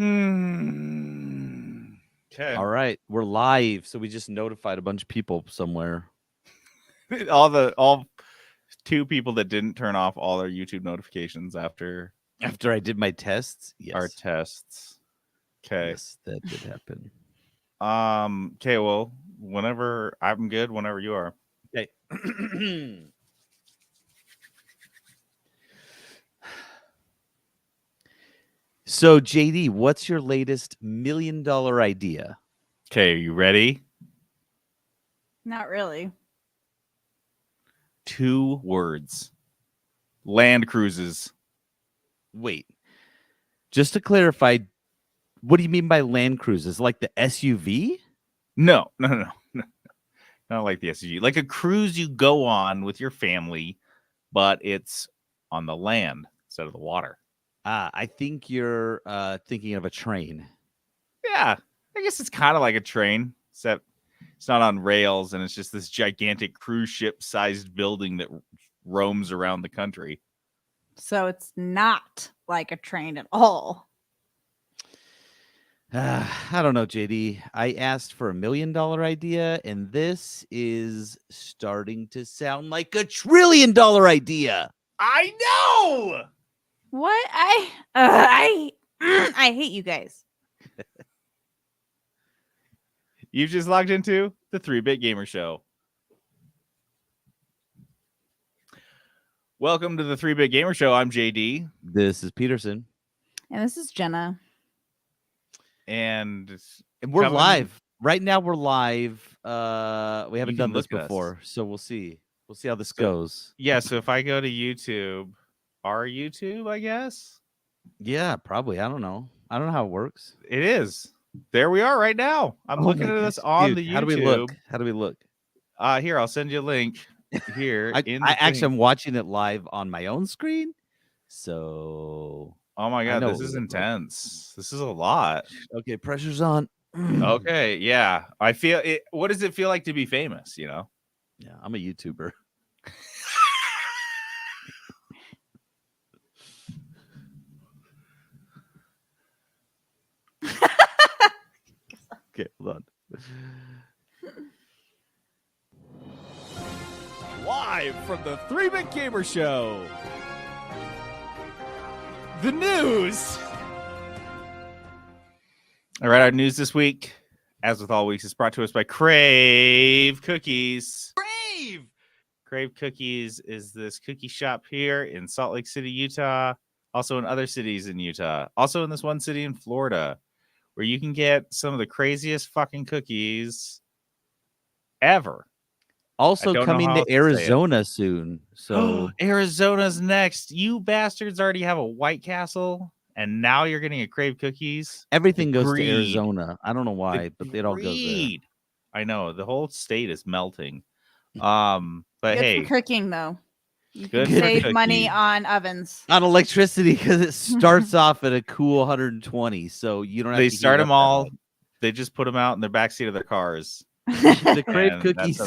Okay. All right, we're live, so we just notified a bunch of people somewhere. all 2 people that didn't turn off all their YouTube notifications after After I did my tests, our yes, tests. Okay. yes, that did happen. Okay, well, whenever I'm good, whenever you are. Okay. So, JD, what's your latest $1 million idea? Okay, are you ready? Not really. 2 words. Land cruises. Wait, just to clarify, what do you mean by Land Cruises? Like the SUV? No. Not like the SUV. Like a cruise you go on with your family, but it's on the land instead of the water. I think you're thinking of a train. Yeah, I guess it's kind of like a train, except it's not on rails, and it's just this gigantic cruise ship-sized building that roams around the country. So it's not like a train at all. I don't know, JD. I asked for $1 million idea, and this is starting to sound like $1 trillion idea. I know! What? I hate you guys. You've just logged into the 3-Bit Gamer Show. Welcome to the 3-Bit Gamer Show. I'm JD. This is Peterson. And this is Jenna. And we're live. Right now we're live. We haven't done this look at us. before, so we'll see. We'll see how this goes. Yeah, so if I go to YouTube, our YouTube, I guess? Yeah, probably. I don't know how it works. It is. There we are right now. I'm looking at us on the YouTube. How do we look? How do we look? Here, I'll send you a link. Here, I'm watching it live on my own screen. So, oh my god, this is intense. This is a lot. Okay, pressure's on. Okay, yeah. I feel it. What does it feel like to be famous? You know? Yeah, I'm a YouTuber. Okay, hold on. Live from the 3-Bit Gamer Show. The news. All right, our news this week, as with all weeks, is brought to us by Crave Cookies. Crave Cookies is this cookie shop here in Salt Lake City, Utah, also in other cities in Utah, also in this one city in Florida, where you can get some of the craziest fucking cookies ever. Also coming to Arizona soon. So Arizona's next. You bastards already have a White Castle, and now you're getting a Crave Cookies. Everything goes to Arizona. I don't know why, but it all goes there. I know. The whole state is melting. But good hey, for cooking though. You good can save money on ovens. On electricity, because it starts off at a cool 120. So you don't have to start them all. They just put them out in the backseat of their cars. The Crave Cookies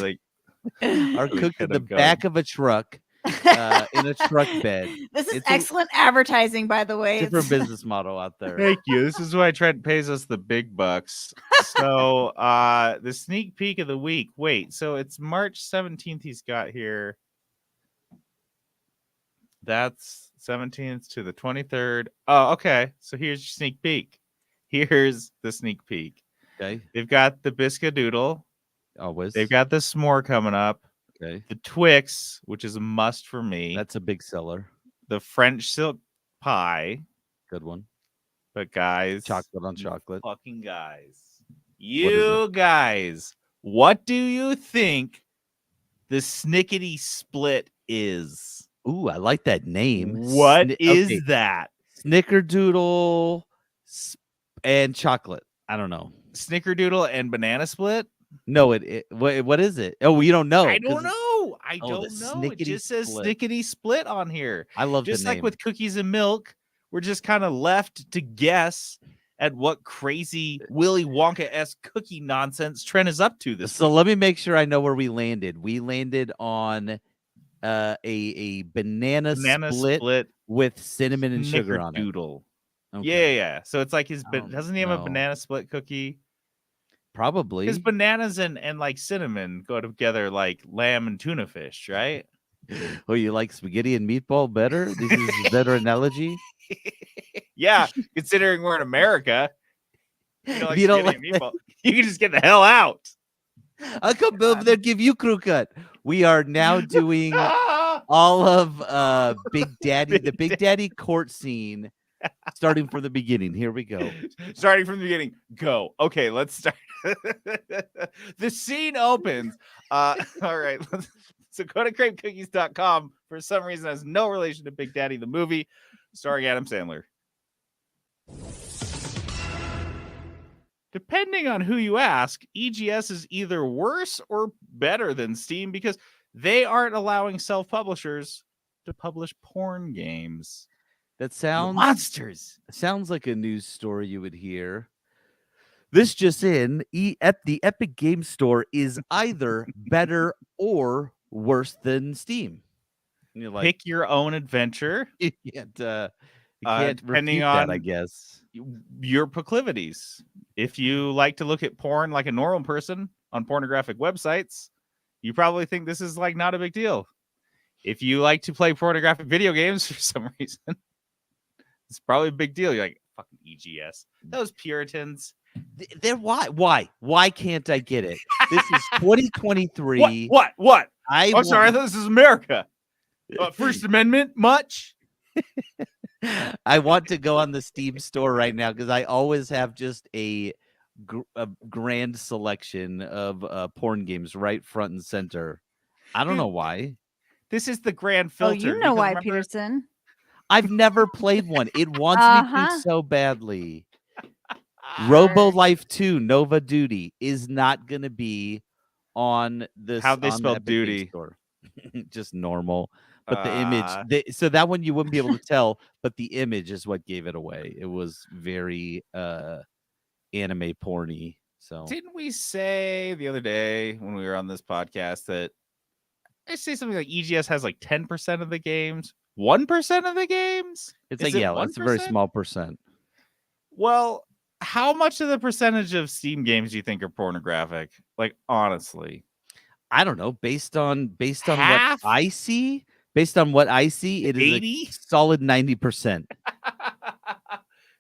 are cooked in the back of a truck in a truck bed. This is excellent advertising, by the way. Different business model out there. Thank you. This is why Trent pays us the big bucks. So the sneak peek of the week. Wait, so it's March 17th he's got here. That's 17th to the 23rd. Oh, okay. So here's your sneak peek. Here's the sneak peek. Okay. They've got the Biscudoodle. Always. They've got the s'more coming up. Okay. The Twix, which is a must for me. That's a big seller. The French silk pie. Good one. But guys. Chocolate on chocolate. Fucking guys. You guys. What do you think the Snickety Split is? Ooh, I like that name. What is that? Snickerdoodle and chocolate. I don't know. Snickerdoodle and banana split? No, what is it? Oh, you don't know. I don't know. I don't know. It just says Snickety Split on here. I love just the name. Like with cookies and milk, we're just kind of left to guess at what crazy Willy Wonka-esque cookie nonsense Trent is up to this. So let me make sure I know where we landed. We landed on a banana split with cinnamon and sugar on it. Yeah. So it's like Oh, doesn't he have a no. banana split cookie? Probably. Because bananas and like cinnamon go together like lamb and tuna fish, right? Oh, you like spaghetti and meatball better? This is a better analogy. Yeah, considering we're in America, you know, If like you don't spaghetti like and meatball, you can just get the hell out. I'll come over there give you crew cut. We are now doing Ah! all of Big Daddy, the Big Big Daddy court scene, starting from the beginning. Here we go. Starting from the beginning, go. Okay, let's start. The scene opens. All right. So go to crepecookies.com. For some reason, has no relation to Big Daddy, the movie, starring Adam Sandler. Depending on who you ask, EGS is either worse or better than Steam because they aren't allowing self-publishers to publish porn games. That sounds Monsters. like a news story you would hear. This just in, at the Epic Game Store is either better or worse than Steam. And you're like, Pick your own adventure. you can't depending refute that, I on- guess. Your proclivities. If you like to look at porn like a normal person on pornographic websites, you probably think this is like not a big deal. If you like to play pornographic video games for some reason, it's probably a big deal. You're like, fucking EGS. Those Puritans. They're why can't I get it? This is 2023. What? I'm sorry, I want- thought this is America. First Amendment, much? I want to go on the Steam store right now because I always have just a grand selection of porn games right front and center. I don't know why. This is the grand Oh, filter. you know because why, remember- Peterson? I've never played one. It wants me Uh-huh. to so badly. Robo Life 2 Nova Duty is not going to be on this. How'd they on the spell Epic Games duty? Store. Just normal. But the image, so that one you wouldn't be able to tell, but the image is what gave it away. It was very anime porny. So Didn't we say the other day when we were on this podcast that I say something like EGS has like 10% of the games, 1% of the games? it's Is like, it yeah, that's a very 1%? small percent. Well, how much of the percentage of Steam games do you think are pornographic? Like, honestly. I don't know. Based on Half? what I see, it is 80? a solid 90%.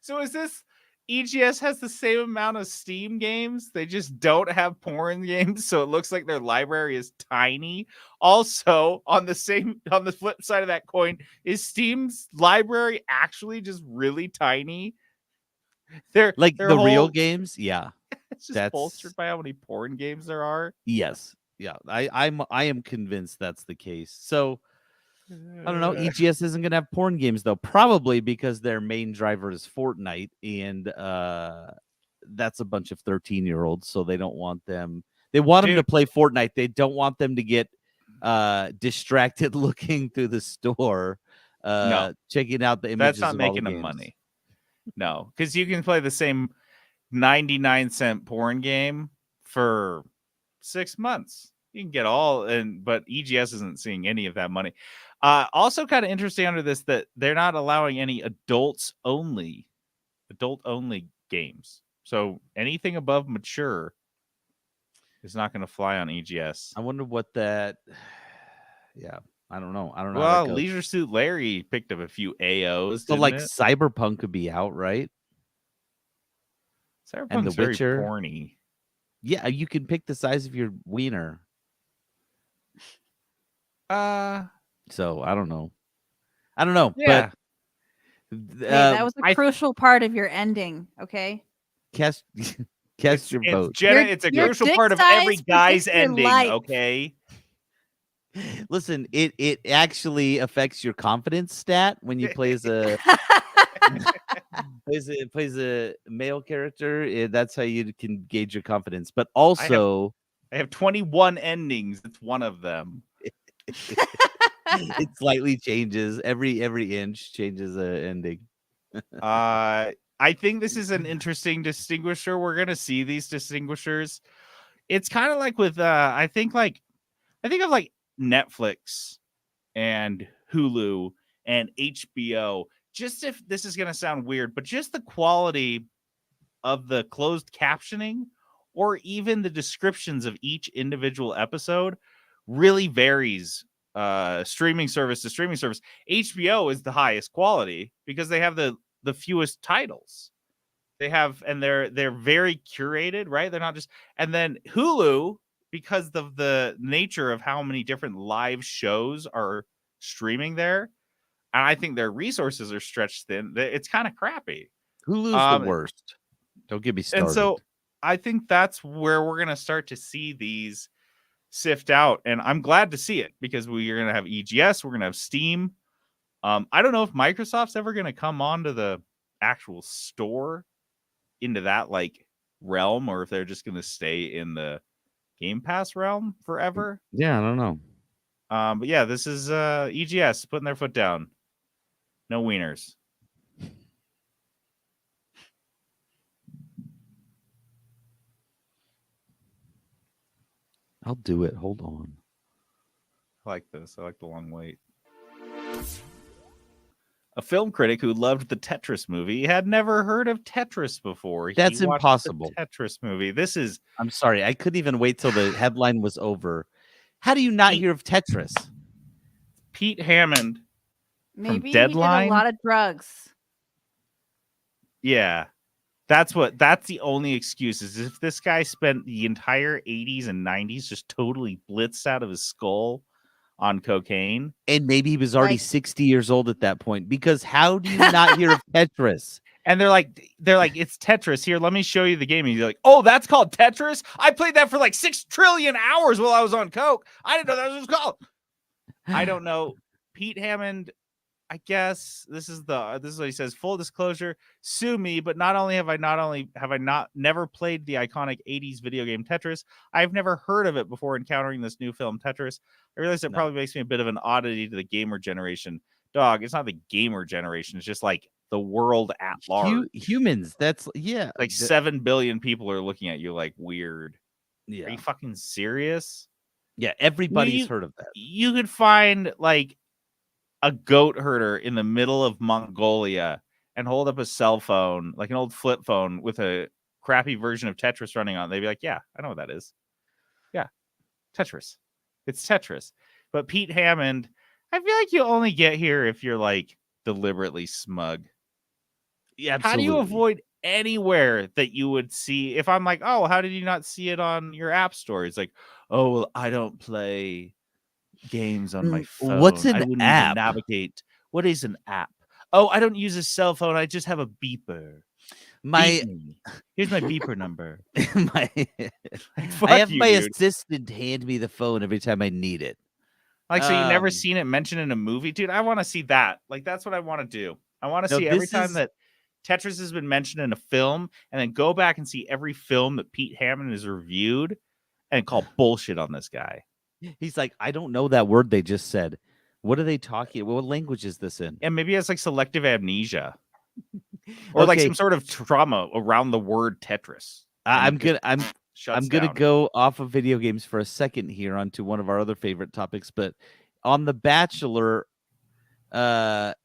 So is this EGS has the same amount of Steam games? They just don't have porn games, so it looks like their library is tiny. Also, on the flip side of that coin, is Steam's library actually just really tiny? They're Like their the real whole- don't yeah. It's just that's- bolstered by how many porn games there are. Yes. Yeah. I am convinced that's the case. So I don't know. EGS isn't going to have porn games though, probably because their main driver is Fortnite, and that's a bunch of 13-year-olds, so they don't want them. They want them to Dude. play Fortnite. They don't want them to get distracted looking through the store, No. checking out the images. That's not of all the making them games. money. No, because you can play the same 99-cent porn game for 6 months. You can get all, but EGS isn't seeing any of that money. Also, kind of interesting under this that they're not allowing any adult only games. So anything above mature is not going to fly on EGS. I wonder what that. Yeah, I don't know. I don't know. how Well, that goes. Leisure Suit Larry picked up a few AOs. So didn't like it? Cyberpunk could be out, right? Cyberpunk's The very Witcher. porny. Yeah, you can pick the size of your wiener. So I don't know. Yeah. But Hey, that was a I- crucial part of your ending, okay? cast your vote. Jenna, Your- it's a your crucial dick part of size every guy's predicts your ending, life. okay? Listen, it actually affects your confidence stat when you play as a plays a male character. That's how you can gauge your confidence. But also, I have 21 endings. It's one of them. it slightly changes every inch changes a ending. I think this is an interesting distinguisher. We're gonna see these distinguishers. It's kind of like with I think of like Netflix and Hulu and HBO just if this is going to sound weird, but just the quality of the closed captioning or even the descriptions of each individual episode really varies streaming service to streaming service. HBO is the highest quality because they have the fewest titles. They have, and they're very curated, right? They're not just, and then Hulu, because of the nature of how many different live shows are streaming there, and I think their resources are stretched thin. It's kind of crappy. Hulu's the worst. Don't get me started. And so I think that's where we're going to start to see these sift out. And I'm glad to see it because we're going to have EGS. We're going to have Steam. I don't know if Microsoft's ever going to come onto the actual store into that like realm, or if they're just going to stay in the Game Pass realm forever. Yeah, I don't know. But yeah, this is EGS putting their foot down. No wieners. I'll do it. Hold on. I like this. I like the long wait. A film critic who loved the Tetris movie had never heard of Tetris before. That's He watched impossible. the Tetris movie. This is I'm sorry. I couldn't even wait till the headline was over. How do you not hear of Tetris? Pete Hammond. Maybe he did Deadline? a lot of drugs. Yeah. That's the only excuse is if this guy spent the entire 80s and 90s just totally blitzed out of his skull on cocaine. And maybe he was already Like- 60 years old at that point. Because how do you not hear of Tetris? And they're like, it's Tetris. Here, let me show you the game. And you're like, oh, that's called Tetris? I played that for like 6 trillion hours while I was on coke. I didn't know that was called. I don't know. Pete Hammond, I guess this is what he says. Full disclosure, sue me, but not only have I never played the iconic 80s video game Tetris, I've never heard of it before encountering this new film Tetris. I realize it probably makes me a bit of an oddity to the gamer generation. Dog, it's not the gamer generation, it's just like the world at large. Humans. That's yeah. Like 7 billion people are looking at you like weird. Are Yeah. you fucking serious? Yeah. Everybody's you- heard of that. You could find like a goat herder in the middle of Mongolia and hold up a cell phone, like an old flip phone with a crappy version of Tetris running on it. They'd be like, yeah, I know what that is. Yeah. Tetris. It's Tetris. But Pete Hammond, I feel like you only get here if you're like deliberately smug. Yeah. How do you avoid anywhere that you would see? If I'm like, oh, how did you not see it on your app store? It's like, oh, well, I don't play games on my phone. What's an I wouldn't even app? navigate. What is an app? Oh, I don't use a cell phone. I just have a beeper. My Beep me. Here's my beeper number. my Fuck I have you, my dude. assistant hand me the phone every time I need it. Like, so you never Um, seen it mentioned in a movie, dude? I want to see that. Like, that's what I want to do. I want to No, see every this time is- that Tetris has been mentioned in a film, and then go back and see every film that Pete Hammond has reviewed, and call bullshit on this guy. He's like, I don't know that word they just said. What are they talking? What language is this in? And maybe it's like selective amnesia, or like Okay. some sort of trauma around the word Tetris. I'm And gonna just shuts I'm gonna down. go off of video games for a second here onto one of our other favorite topics, but on The Bachelor,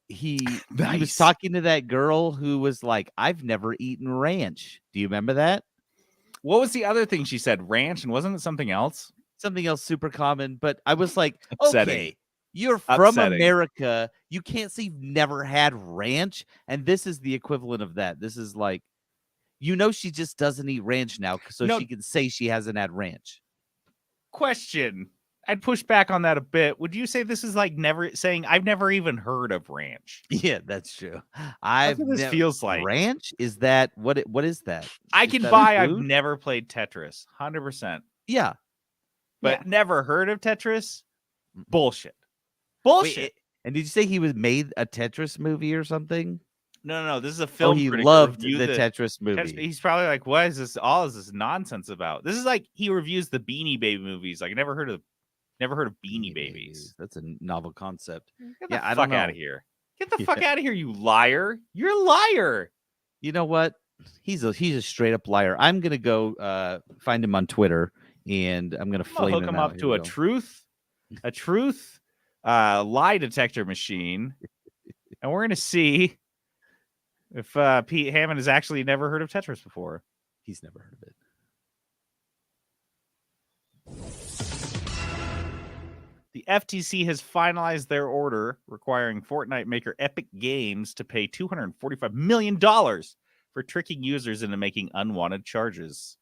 he was Nice. talking to that girl who was like, I've never eaten ranch. Do you remember that? What was the other thing she said? Ranch, and wasn't it something else? Something else super common, but I was like, Upsetting. okay, you're from Upsetting. America. You can't say you've never had ranch. And this is the equivalent of that. This is like, she just doesn't eat ranch now, so No. she can say she hasn't had ranch. Question. I'd push back on that a bit. Would you say this is like I've never even heard of ranch? Yeah, that's true. That's I've what this nev- feels like. ranch. Is that what is that? I Is can that a buy. I've food? never played Tetris, 100%, Yeah. but never heard of Tetris. Mm-mm. Bullshit. Wait, Bullshit. and did you say he was made a Tetris movie or something? No. This is a Oh, film. he critic loved review the Tetris movie. He's probably like, what is this? All is this nonsense about? This is like he reviews the Beanie Baby movies. Like, I never heard of Beanie Babies. That's a novel concept. Get the Yeah, I fuck don't out know. of here. Get the fuck out of here, you liar. You're a liar. You know what? He's a straight up liar. I'm gonna go find him on Twitter and I'm gonna I'm gonna flame hook him him out. up Here to we a go. truth lie detector machine, and we're gonna see If Pete Hammond has actually never heard of Tetris before. He's never heard of it. The FTC has finalized their order requiring Fortnite maker Epic Games to pay $245 million for tricking users into making unwanted charges.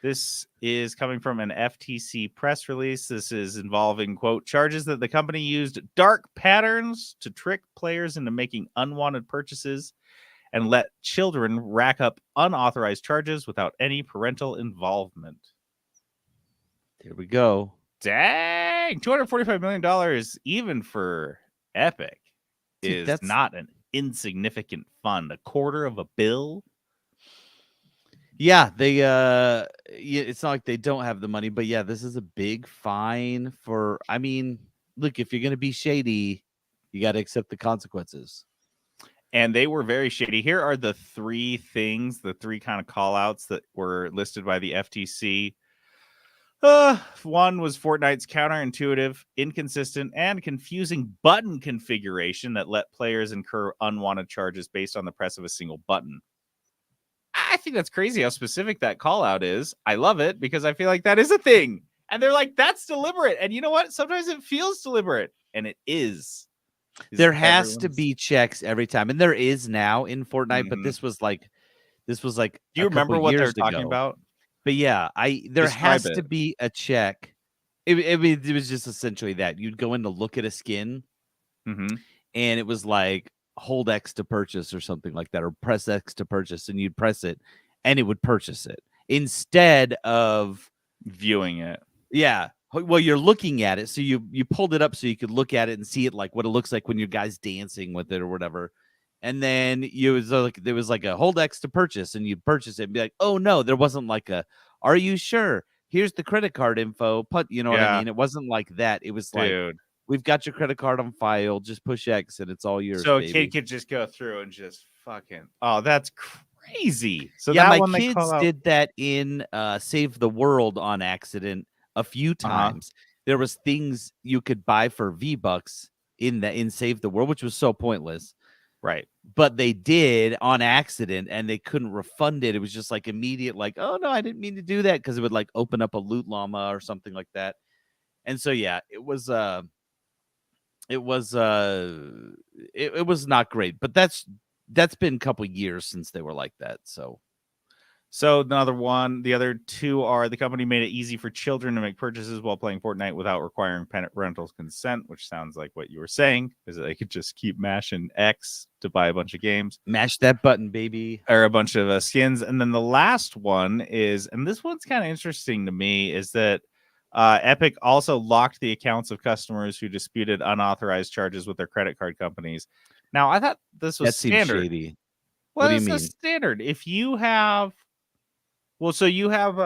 This is coming from an FTC press release. This is involving, quote, charges that the company used dark patterns to trick players into making unwanted purchases and let children rack up unauthorized charges without any parental involvement. There we go. Dang, $245 million, even for Epic, Dude, is that's not an insignificant fund. $250 million. Yeah, they it's not like they don't have the money, but yeah, this is a big fine for, I mean, look, if you're going to be shady, you got to accept the consequences. And they were very shady. Here are the three things, the three kind of call outs that were listed by the FTC. One was Fortnite's counterintuitive, inconsistent, and confusing button configuration that let players incur unwanted charges based on the press of a single button. I think that's crazy how specific that call out is. I love it because I feel like that is a thing. And they're like, that's deliberate. And you know what? Sometimes it feels deliberate, and it is. There has to be checks every time, and there is now in Fortnite, but this was like Do you remember what they're talking about? But yeah, there Describe has to it. be a check. It was just essentially that you'd go in to look at a skin, Mm-hmm. and it was like hold X to purchase or something like that, or press X to purchase, and you'd press it, and it would purchase it instead of Viewing it. yeah. Well, you're looking at it, so you pulled it up so you could look at it and see it like what it looks like when your guy's dancing with it or whatever. And then there was like a hold X to purchase, and you'd purchase it and be like, oh no, there wasn't like a, are you sure? Here's the credit card info. You know what I mean? It wasn't like that. It was like, we've got your credit card on file. Just push X and it's all yours. So baby. a kid could just go through and just fucking. Oh, that's crazy. So yeah, that my one kids did that in Save the World on accident a few times. There was things you could buy for V-Bucks in Save the World, which was so pointless. Right. But they did on accident and they couldn't refund it. It was just like immediate, like, oh no, I didn't mean to do that, because it would like open up a loot llama or something like that. And so yeah, it was not great. But that's been a couple years since they were like that. So another one, the other two are the company made it easy for children to make purchases while playing Fortnite without requiring parental consent, which sounds like what you were saying, because they could just keep mashing X to buy a bunch of games. Mash that button, baby. Or a bunch of skins. And then the last one is, and this one's kind of interesting to me, is that Epic also locked the accounts of customers who disputed unauthorized charges with their credit card companies. Now, I thought this was standard. Shady. Well, what do you mean? Standard. If you have, well, so you have,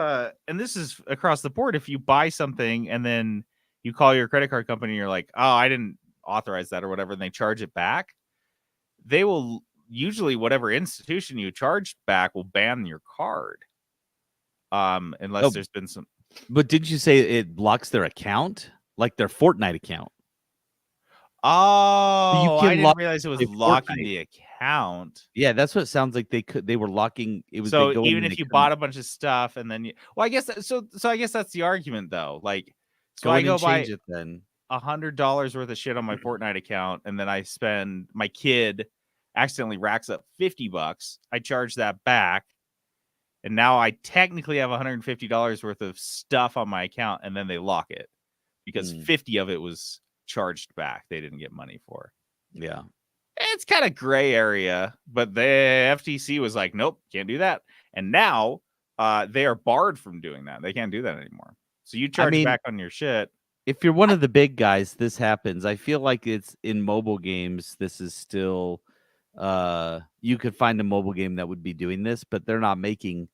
and this is across the board. If you buy something and then you call your credit card company, and you're like, oh, I didn't authorize that or whatever, and they charge it back, they will usually, whatever institution you charged back will ban your card. Unless there's been some. But did you say it blocks their account, like their Fortnite account? Oh, I didn't realize it was locking the account. Yeah, that's what it sounds like. They were locking. It was so even if you bought a bunch of stuff and then I guess so I guess that's the argument though. Like, so I go buy it then $100 worth of shit on my Fortnite account, and then I spend, my kid accidentally racks up $50. I charge that back, and now I technically have $150 worth of stuff on my account, and then they lock it because 50 of it was charged back. They didn't get money for. Yeah. It's kind of gray area, but the FTC was like, nope, can't do that. And now they are barred from doing that. They can't do that anymore. So you charge back on your shit. If you're one of the big guys, this happens. I feel like it's in mobile games. This is still, you could find a mobile game that would be doing this, but they're not making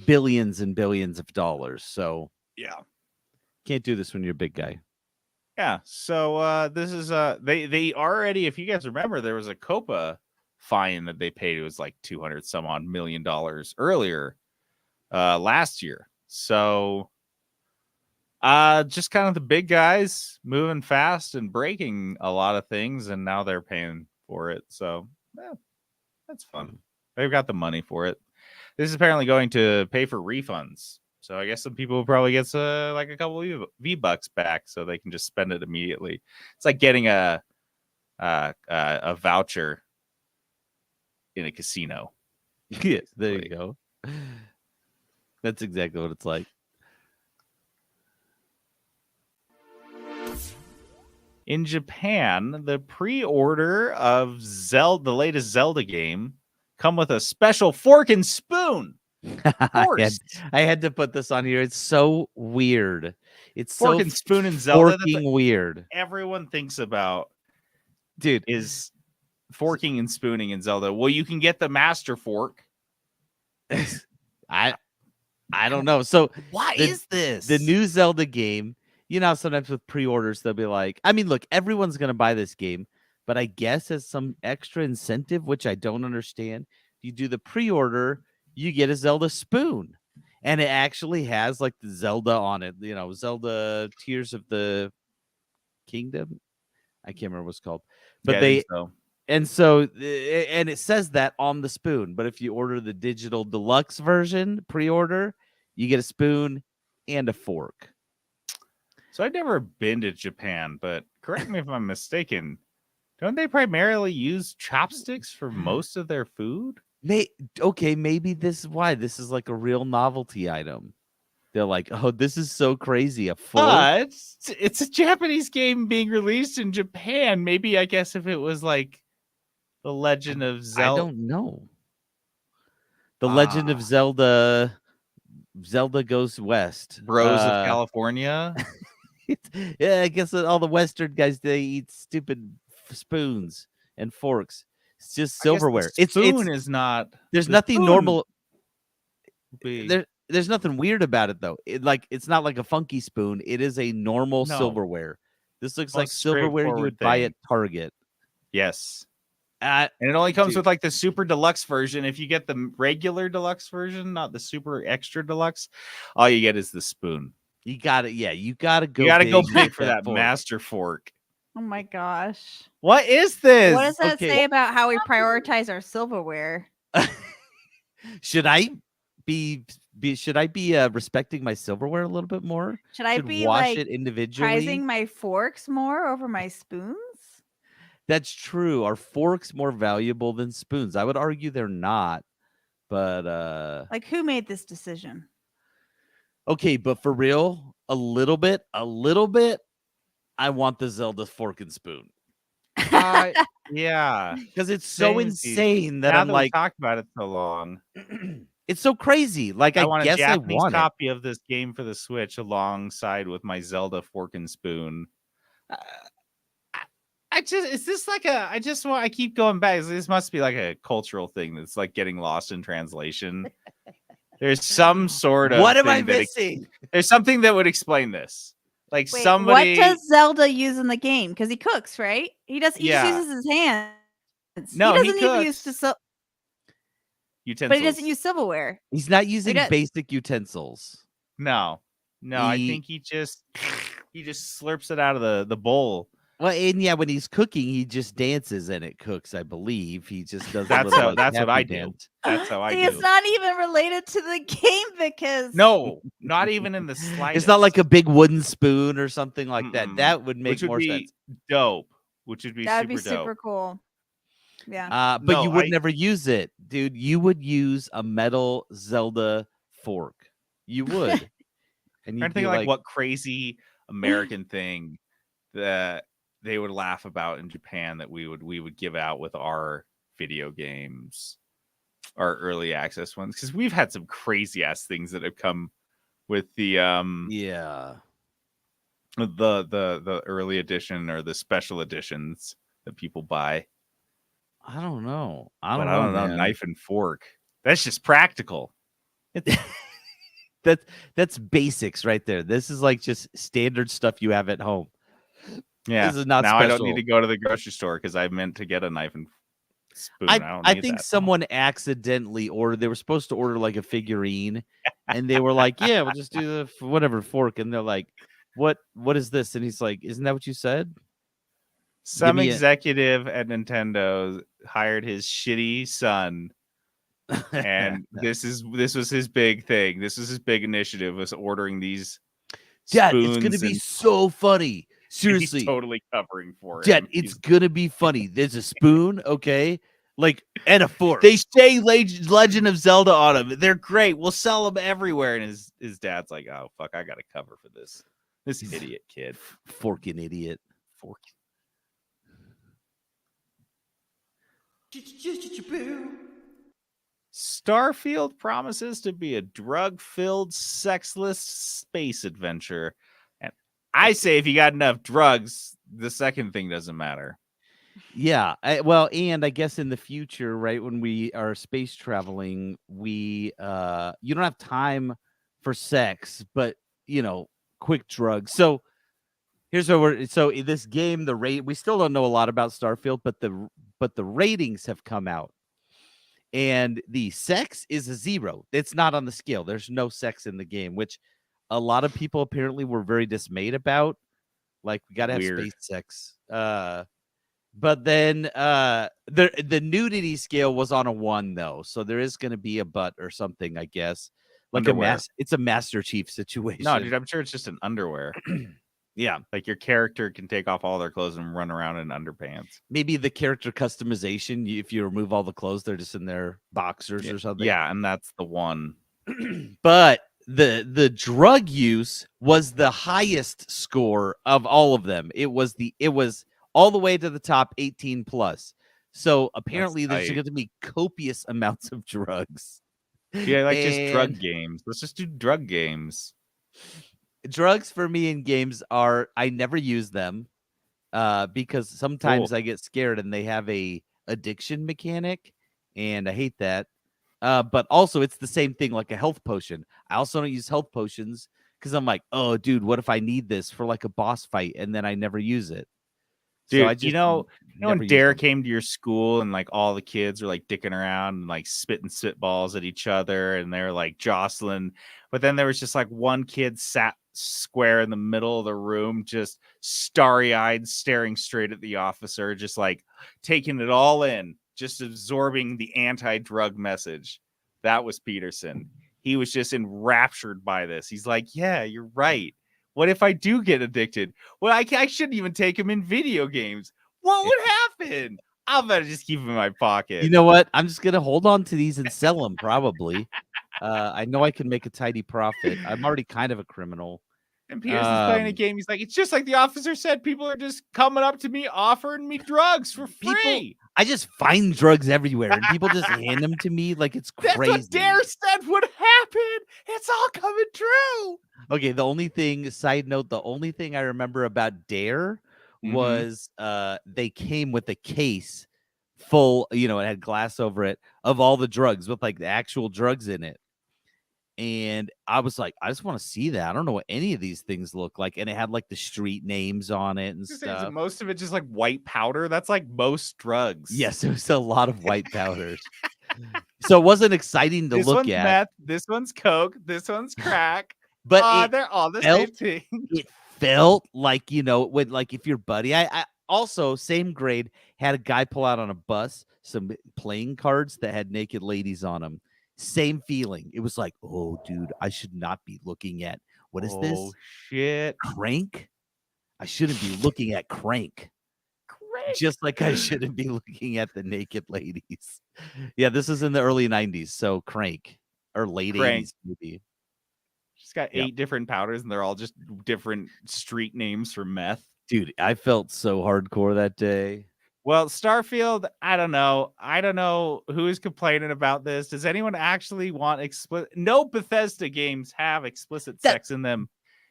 billions and billions of dollars. So yeah, can't do this when you're a big guy. Yeah. So this is they already, if you guys remember, there was a COPA fine that they paid. It was like $200 some odd million earlier last year. So just kind of the big guys moving fast and breaking a lot of things, and now they're paying for it. So That's fun. They've got the money for it. This is apparently going to pay for refunds. So I guess some people will probably get like a couple of V-Bucks back so they can just spend it immediately. It's like getting a voucher in a casino. Yes, there you go. That's exactly what it's like. In Japan, the pre-order of the latest Zelda game, come with a special fork and spoon. I had to put this on here. It's so weird. It's fork so and spoon in Zelda. Forking weird. Everyone thinks about, dude, is forking and spooning in Zelda. Well, you can get the Master Fork. I don't know. So why is this the new Zelda game? You know, sometimes with pre-orders, they'll be like, I mean, look, everyone's going to buy this game, but I guess as some extra incentive, which I don't understand, you do the pre-order, you get a Zelda spoon. And it actually has like the Zelda on it, you know, Zelda Tears of the Kingdom. I can't remember what it's called. But and it says that on the spoon. But if you order the digital deluxe version pre-order, you get a spoon and a fork. So I've never been to Japan, but correct me if I'm mistaken. Don't they primarily use chopsticks for most of their food? Okay, maybe this is why this is like a real novelty item. They're like, oh, this is so crazy. A fork? But it's a Japanese game being released in Japan. Maybe, I guess, if it was like The Legend of Zelda. I don't know. The Legend of Zelda Goes West. Bros of California. Yeah, I guess all the Western guys, they eat stupid spoons and forks. It's just silverware. Spoon is not. There's nothing normal. There's nothing weird about it though. It's not like a funky spoon. It is a normal silverware. This looks like silverware you would buy at Target. Yes. And it only comes with like the super deluxe version. If you get the regular deluxe version, not the super extra deluxe, all you get is the spoon. You got it. Yeah, you got to go. You got to go big for that Master Fork. Oh my gosh! What is this? What does that say about how we prioritize our silverware? Should I be respecting my silverware a little bit more? Should I be wash it individually? Prizing my forks more over my spoons? That's true. Are forks more valuable than spoons? I would argue they're not. But like, who made this decision? Okay, but for real, a little bit, I want the Zelda fork and spoon. Yeah, because it's so insane that I'm like, talk about it so long. It's so crazy. Like, I want guess a Japanese I want copy of this game for the Switch alongside with my Zelda fork and spoon. I keep going back. This must be like a cultural thing that's like getting lost in translation. There's some sort of what am I missing? There's something that would explain this. Like, wait, somebody. What does Zelda use in the game? Because he cooks, right? He does. He just uses his hands. No, he doesn't even use utensils. But he doesn't use silverware. He's not using basic utensils. No. I think he just slurps it out of the bowl. Well, and yeah, when he's cooking, he just dances and it cooks. I believe he just does. That's what I do. That's how I do. It's not even related to the game because not even in the slightest. It's not like a big wooden spoon or something like that. That would make more sense. Dope. Which would be super cool. Yeah. But you would never use it, dude. You would use a metal Zelda fork. You would. And you'd think like what crazy American thing that they would laugh about in Japan that we would give out with our video games, our early access ones, because we've had some crazy ass things that have come with the the early edition or the special editions that people buy. I don't know. I don't know. Knife and fork. That's just practical. That's basics right there. This is like just standard stuff you have at home. Yeah. This is not now special. I don't need to go to the grocery store because I meant to get a knife and spoon. I think someone accidentally ordered. They were supposed to order like a figurine, and they were like, "Yeah, we'll just do the whatever fork." And they're like, "What is this?" And he's like, "Isn't that what you said?" Some executive at Nintendo hired his shitty son, and this was his big thing. This was his big initiative, was ordering these Dad, spoons. it's gonna be and so funny. Seriously, he's totally covering for him. Dad, it's gonna be funny. There's a spoon, okay, like and a fork. They say Legend of Zelda on them. They're great. We'll sell them everywhere. And his dad's like, oh fuck, I got to cover for this. This idiot kid, forking idiot. Fork. Starfield promises to be a drug-filled, sexless space adventure. And I say if you got enough drugs, the second thing doesn't matter. Yeah, well, and I guess in the future, right, when we are space traveling, we you don't have time for sex, but quick drugs. So here's what in this game, we still don't know a lot about Starfield, but the ratings have come out. And the sex is a 0. It's not on the scale. There's no sex in the game, which a lot of people apparently were very dismayed about. Like, we got to have space sex. But then the nudity scale was on a 1, though. So there is going to be a butt or something, I guess. Like it's a Master Chief situation. No, dude, I'm sure it's just an underwear. Yeah, like your character can take off all their clothes and run around in underpants. Maybe the character customization, if you remove all the clothes, they're just in their boxers or something. Yeah, and that's the one. But the drug use was the highest score of all of them. It was all the way to the top 18 plus. So apparently there's going to be copious amounts of drugs. Yeah, like just drug games. Let's just do drug games. Drugs for me in games are, I never use them because sometimes I get scared and they have a addiction mechanic and I hate that. But also it's the same thing like a health potion. I also don't use health potions because I'm like, oh, dude, what if I need this for like a boss fight and then I never use it? Dude, so when Dare came to your school and like all the kids were like dicking around and like spitting spitballs at each other and they're like jostling, but then there was just like one kid sat square in the middle of the room, just starry-eyed, staring straight at the officer, just like taking it all in, just absorbing the anti-drug message. That was Peterson. He was just enraptured by this. He's like, yeah, you're right. What if I do get addicted? Well, I shouldn't even take him in video games. What would happen? I better just keep him in my pocket. You know what? I'm just going to hold on to these and sell them probably. I know I can make a tidy profit. I'm already kind of a criminal. And Peterson's playing a game. He's like, it's just like the officer said. People are just coming up to me, offering me drugs for free. I just find drugs everywhere, and people just hand them to me like it's crazy. That's what Dare said would happen. It's all coming true. Okay, side note, the only thing I remember about Dare was they came with a case full, it had glass over it, of all the drugs with like the actual drugs in it. And I was like, I just want to see that. I don't know what any of these things look like. And it had like the street names on it and stuff. Most of it just like white powder. That's like most drugs. Yes, it was a lot of white powders. So it wasn't exciting to look at. Meth, this one's coke. This one's crack. But they're all the same thing. It felt like, when like if your buddy, I also same grade, had a guy pull out on a bus some playing cards that had naked ladies on them. Same feeling. It was like, oh, dude, I should not be looking at what is this? Shit. Crank? I shouldn't be looking at Crank. Just like I shouldn't be looking at the naked ladies. Yeah, this is in the early 90s. So Crank or late 80s, maybe. She's got 8 different powders and they're all just different street names for meth. Dude, I felt so hardcore that day. Well, Starfield, I don't know who is complaining about this. Does anyone actually want explicit? No Bethesda games have explicit sex in them.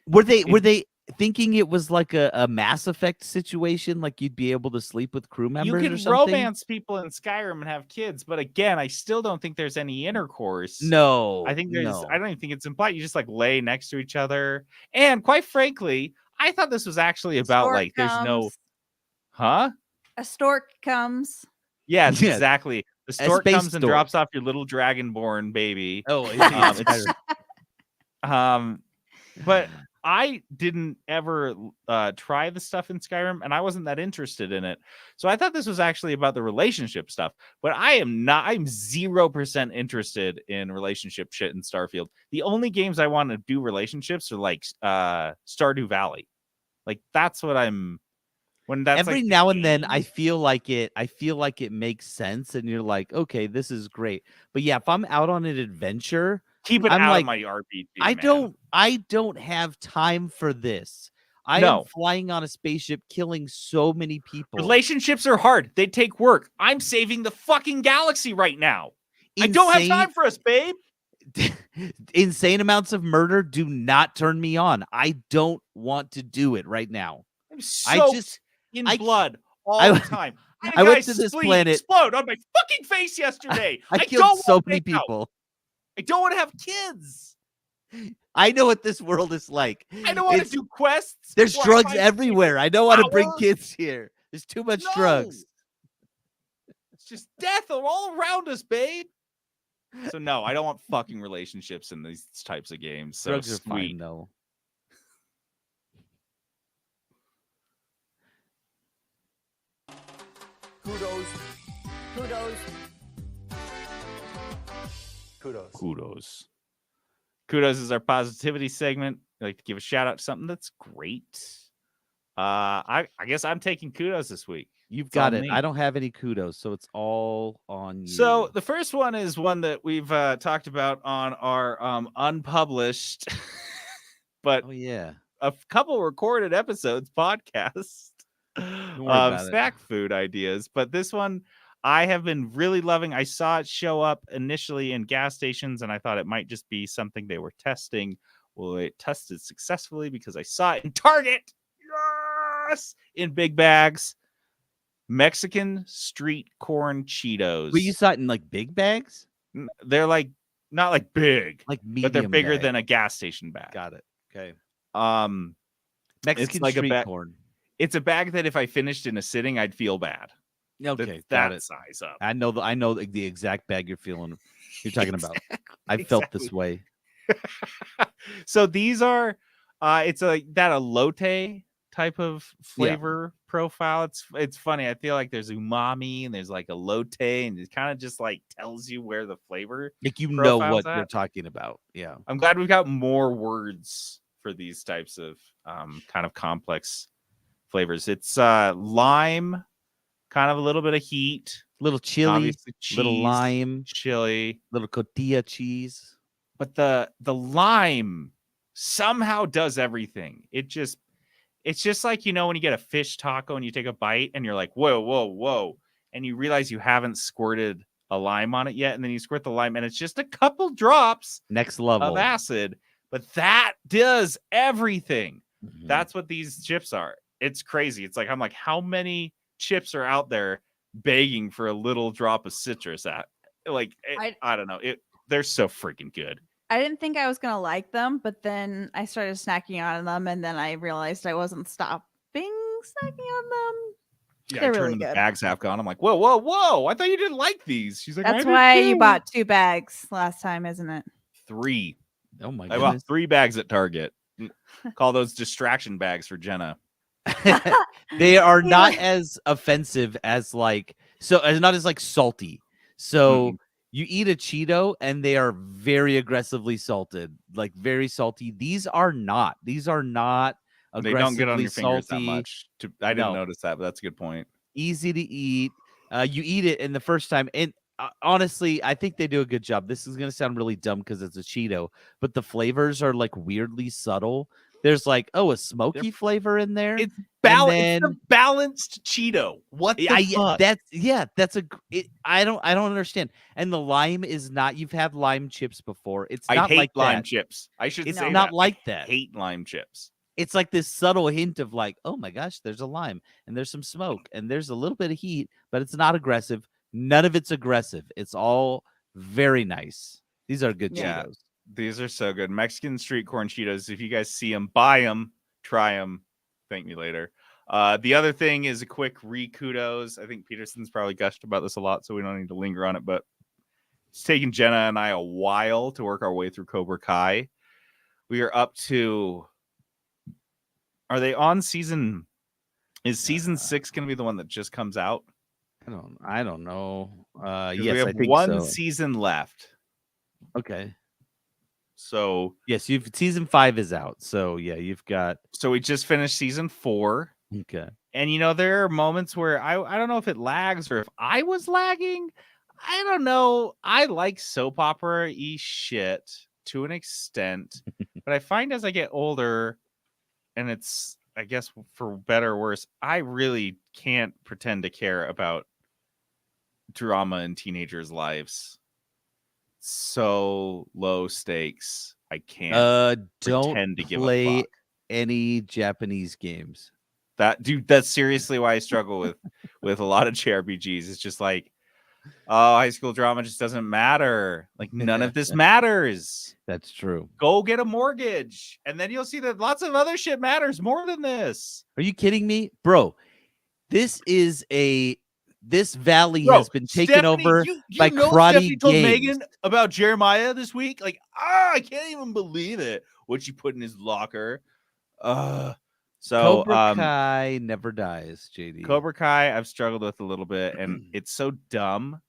Were they thinking it was like a Mass Effect situation, like you'd be able to sleep with crew members? You can romance people in Skyrim and have kids, but again, I still don't think there's any intercourse. No, I think I don't even think it's implied. You just like lay next to each other, and quite frankly, I thought this was actually about like there's no, A stork comes. Yes, exactly. The stork comes and drops off your little dragonborn baby. Oh, but I didn't ever try the stuff in Skyrim, and I wasn't that interested in it. So I thought this was actually about the relationship stuff. But I'm 0% interested in relationship shit in Starfield. The only games I want to do relationships are like Stardew Valley. Like that's what I'm. When that's every like now and then I feel like it makes sense, and you're like, okay, this is great. But yeah, if I'm out on an adventure, keep it I'm out like, of my RPG. I man. don't have time for this. I am No. flying on a spaceship killing so many people. Relationships are hard. They take work. I'm saving the fucking galaxy right now. I don't have time for us, babe. Insane amounts of murder do not turn me on. I don't want to do it right now. I'm soaked in blood all the time. I went to this planet. Explode on my fucking face yesterday. I killed so many people. I don't want to have kids. I know what this world is like. I don't want to do quests. There's drugs everywhere. I don't want to bring kids here. There's too much drugs. It's just death all around us, babe. So no, I don't want fucking relationships in these types of games. So drugs are fine, though. Kudos is our positivity segment. I like to give a shout out to something that's great. I guess I'm taking kudos this week. You've got it. I don't have any kudos, so it's all on you. So the first one is one that we've talked about on our unpublished, but a couple recorded episodes podcast of snack food ideas. But this one I have been really loving. I saw it show up initially in gas stations, and I thought it might just be something they were testing. Well, it tested successfully because I saw it in Target. Yes, in big bags. Mexican street corn Cheetos. But you saw it in like big bags? They're like not like big, like medium, but they're bigger bag. than a gas station bag. Got it. Okay. it's Mexican like street corn. It's a bag that if I finished in a sitting, I'd feel bad. Okay, that size up. I know the exact bag you're talking about. I felt this way. So these are it's a elote type of flavor profile. It's funny. I feel like there's umami and there's like elote, and it kind of just like tells you where the flavor, like you know what you're talking about. Yeah, I'm glad we've got more words for these types of kind of complex flavors. It's lime, kind of a little bit of heat, little chili, cheese, little lime, chili, little cotija cheese. But the lime somehow does everything. It's just like, you know, when you get a fish taco and you take a bite and you're like, whoa. And you realize you haven't squirted a lime on it yet. And then you squirt the lime and it's just a couple drops next level of acid. But that does everything. Mm-hmm. That's what these chips are. It's crazy. It's like, I'm like, how many chips are out there begging for a little drop of citrus at? Like, I don't know. They're so freaking good. I didn't think I was going to like them, but then I started snacking on them, and then I realized I wasn't stopping snacking on them. Yeah, they're I turned really the good. bags half gone. I'm like, whoa. I thought you didn't like these. She's like, that's why you bought 2 bags last time, isn't it? 3. Oh my goodness. I bought 3 bags at Target. Call those distraction bags for Jenna. They are not as offensive as like not as like salty. So you eat a Cheeto and they are very aggressively salted, like very salty. These are not aggressively they don't get on your fingers salty. that much. I didn't notice that, but that's a good point. Easy to eat. You eat it in the first time, and honestly, I think they do a good job. This is gonna sound really dumb because it's a Cheeto, but the flavors are like weirdly subtle. There's like a smoky flavor in there. It's balanced. It's a balanced Cheeto. What the fuck? I don't understand. And the lime is not. You've had lime chips before. It's not hate like lime that. chips. I should it's say not that. like that. I hate lime chips. It's like this subtle hint of like, oh my gosh, there's a lime and there's some smoke and there's a little bit of heat, but it's not aggressive. None of it's aggressive. It's all very nice. These are good Cheetos. These are so good. Mexican street corn Cheetos. If you guys see them, buy them, try them. Thank me later. The other thing is a quick kudos. I think Peterson's probably gushed about this a lot, so we don't need to linger on it, but it's taken Jenna and I a while to work our way through Cobra Kai. We are up to Are they on season? Is season 6 going to be the one that just comes out? I don't know. 'Cause Yes, we have I think one so. season left. Okay. So Yes, season 5 is out. So yeah, you've got. so we just finished season 4. Okay. And there are moments where I don't know if it lags or if I was lagging. I don't know. I like soap opera-y shit to an extent, but I find as I get older, and it's, I guess, for better or worse, I really can't pretend to care about drama in teenagers' lives. So low stakes. I can't Don't pretend to give a play fuck. any Japanese games. That's seriously why I struggle with a lot of JRPGs. It's just like, oh, high school drama just doesn't matter. Like, none of this matters. That's true. Go get a mortgage, and then you'll see that lots of other shit matters more than this. Are you kidding me, bro? This valley Bro, has been taken Stephanie, over you by know karate Stephanie told games. Megan about Jeremiah this week. Like, I can't even believe it. What she put in his locker. So Cobra Kai never dies, JD. Cobra Kai, I've struggled with a little bit, and it's so dumb.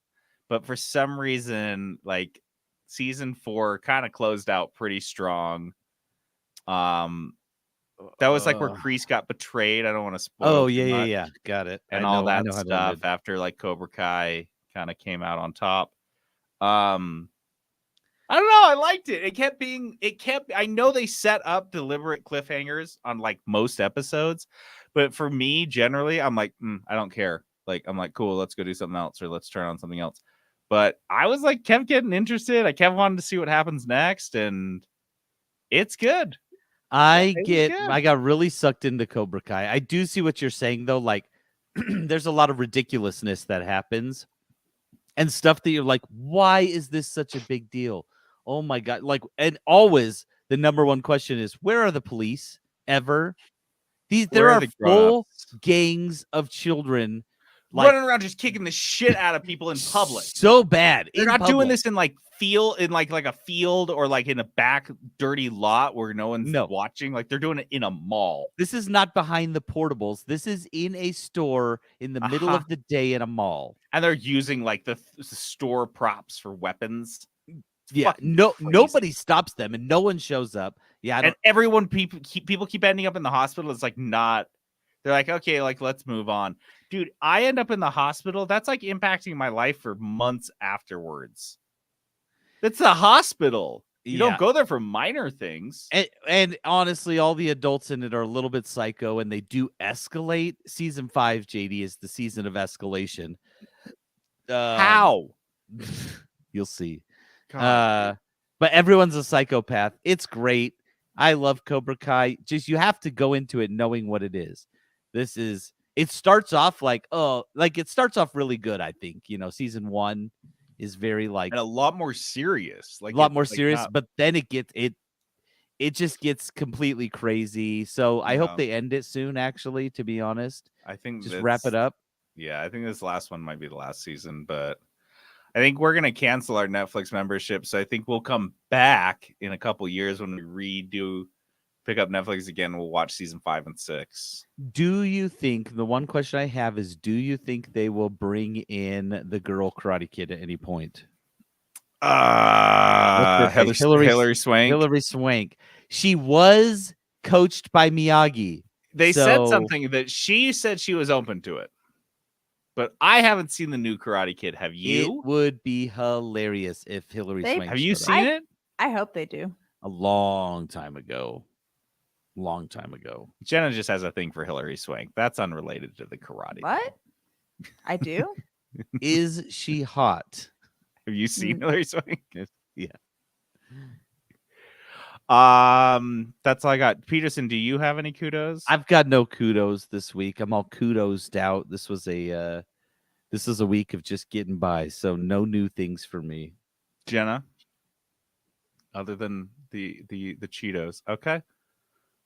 But for some reason, like, season 4 kind of closed out pretty strong. That was like where Kreese got betrayed. I don't want to spoil. Oh yeah. Got it. And I all know how that that stuff ended. after like Cobra Kai kind of came out on top. I don't know. I liked it. I know they set up deliberate cliffhangers on like most episodes, but for me, generally, I'm like, I don't care. Like, I'm like, cool, let's go do something else, or let's turn on something else. But I was like, kept getting interested. I kept wanting to see what happens next, and it's good. I got really sucked into Cobra Kai. I do see what you're saying though. Like, there's a lot of ridiculousness that happens, and stuff that you're like, why is this such a big deal? Oh my god! Like, and always the number one question is, where are the police ever? There are full gangs of children like, running around just kicking the shit out of people in public. So bad. They're not doing this in like a field or like in a back dirty lot where no one's watching. Like, they're doing it in a mall. This is not behind the portables. This is in a store in the middle of the day in a mall. And they're using like the store props for weapons. Yeah, nobody stops them, and no one shows up. Yeah, and people keep ending up in the hospital. It's like not. They're like, okay, like let's move on, dude. I end up in the hospital. That's like impacting my life for months afterwards. That's the hospital. You don't go there for minor things. And honestly, all the adults in it are a little bit psycho, and they do escalate. Season 5, JD, is the season of escalation. How? You'll see. But everyone's a psychopath. It's great. I love Cobra Kai. Just you have to go into it knowing what it is. It starts off it starts off really good, I think. Season 1 is very and a lot more serious. Like a lot more serious, but then it just gets completely crazy. So I hope they end it soon, actually, to be honest. I think just wrap it up. Yeah, I think this last one might be the last season, but I think we're going to cancel our Netflix membership. So I think we'll come back in a couple years when we pick up Netflix again. We'll watch season 5 and 6. Do you think, the one question I have is, do you think they will bring in the girl Karate Kid at any point? Hilary Swank. Hilary Swank. She was coached by Miyagi. They said something that she said she was open to it. But I haven't seen the new Karate Kid. Have you? It would be hilarious if Hilary Swank. Have you seen it? I hope they do. A long time ago. Jenna just has a thing for Hilary Swank. That's unrelated to the karate. What? I do? Is she hot? Have you seen Hilary Swank? Yeah. That's all I got. Peterson, do you have any kudos? I've got no kudos this week. I'm all kudosed out. This was a week of just getting by, so no new things for me. Jenna, other than the Cheetos. Okay.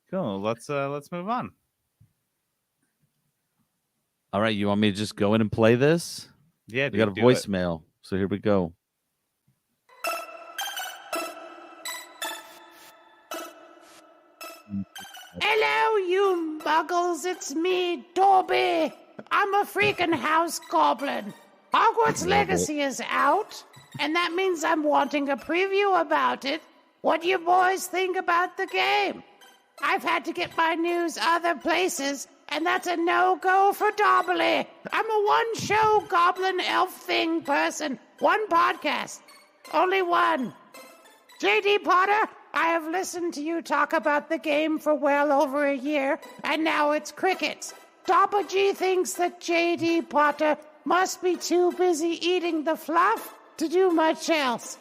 Cool. Let's move on. All right, you want me to just go in and play this? Yeah, we got a voicemail. So here we go. Hello, you muggles. It's me, Dobby. I'm a freaking house goblin. Hogwarts Legacy is out, and that means I'm wanting a preview about it. What do you boys think about the game? I've had to get my news other places, and that's a no-go for Dobby. I'm a one-show goblin elf thing person. One podcast. Only one. J.D. Potter, I have listened to you talk about the game for well over a year, and now it's crickets. Dapper G thinks that J.D. Potter must be too busy eating the fluff to do much else.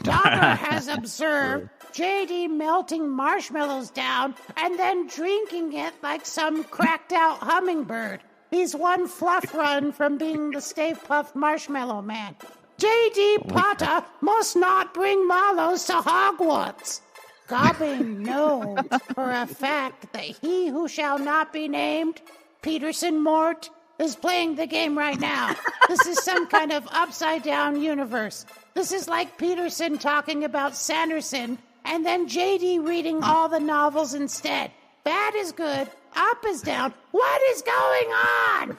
Dapper has observed J.D. melting marshmallows down and then drinking it like some cracked-out hummingbird. He's one fluff run from being the Stay Puft Marshmallow Man. J.D. Potter must not bring Mallows to Hogwarts. Gobbin knows for a fact that he who shall not be named, Peterson Mort, is playing the game right now. This is some kind of upside-down universe. This is like Peterson talking about Sanderson and then J.D. reading all the novels instead. Bad is good, up is down. What is going on?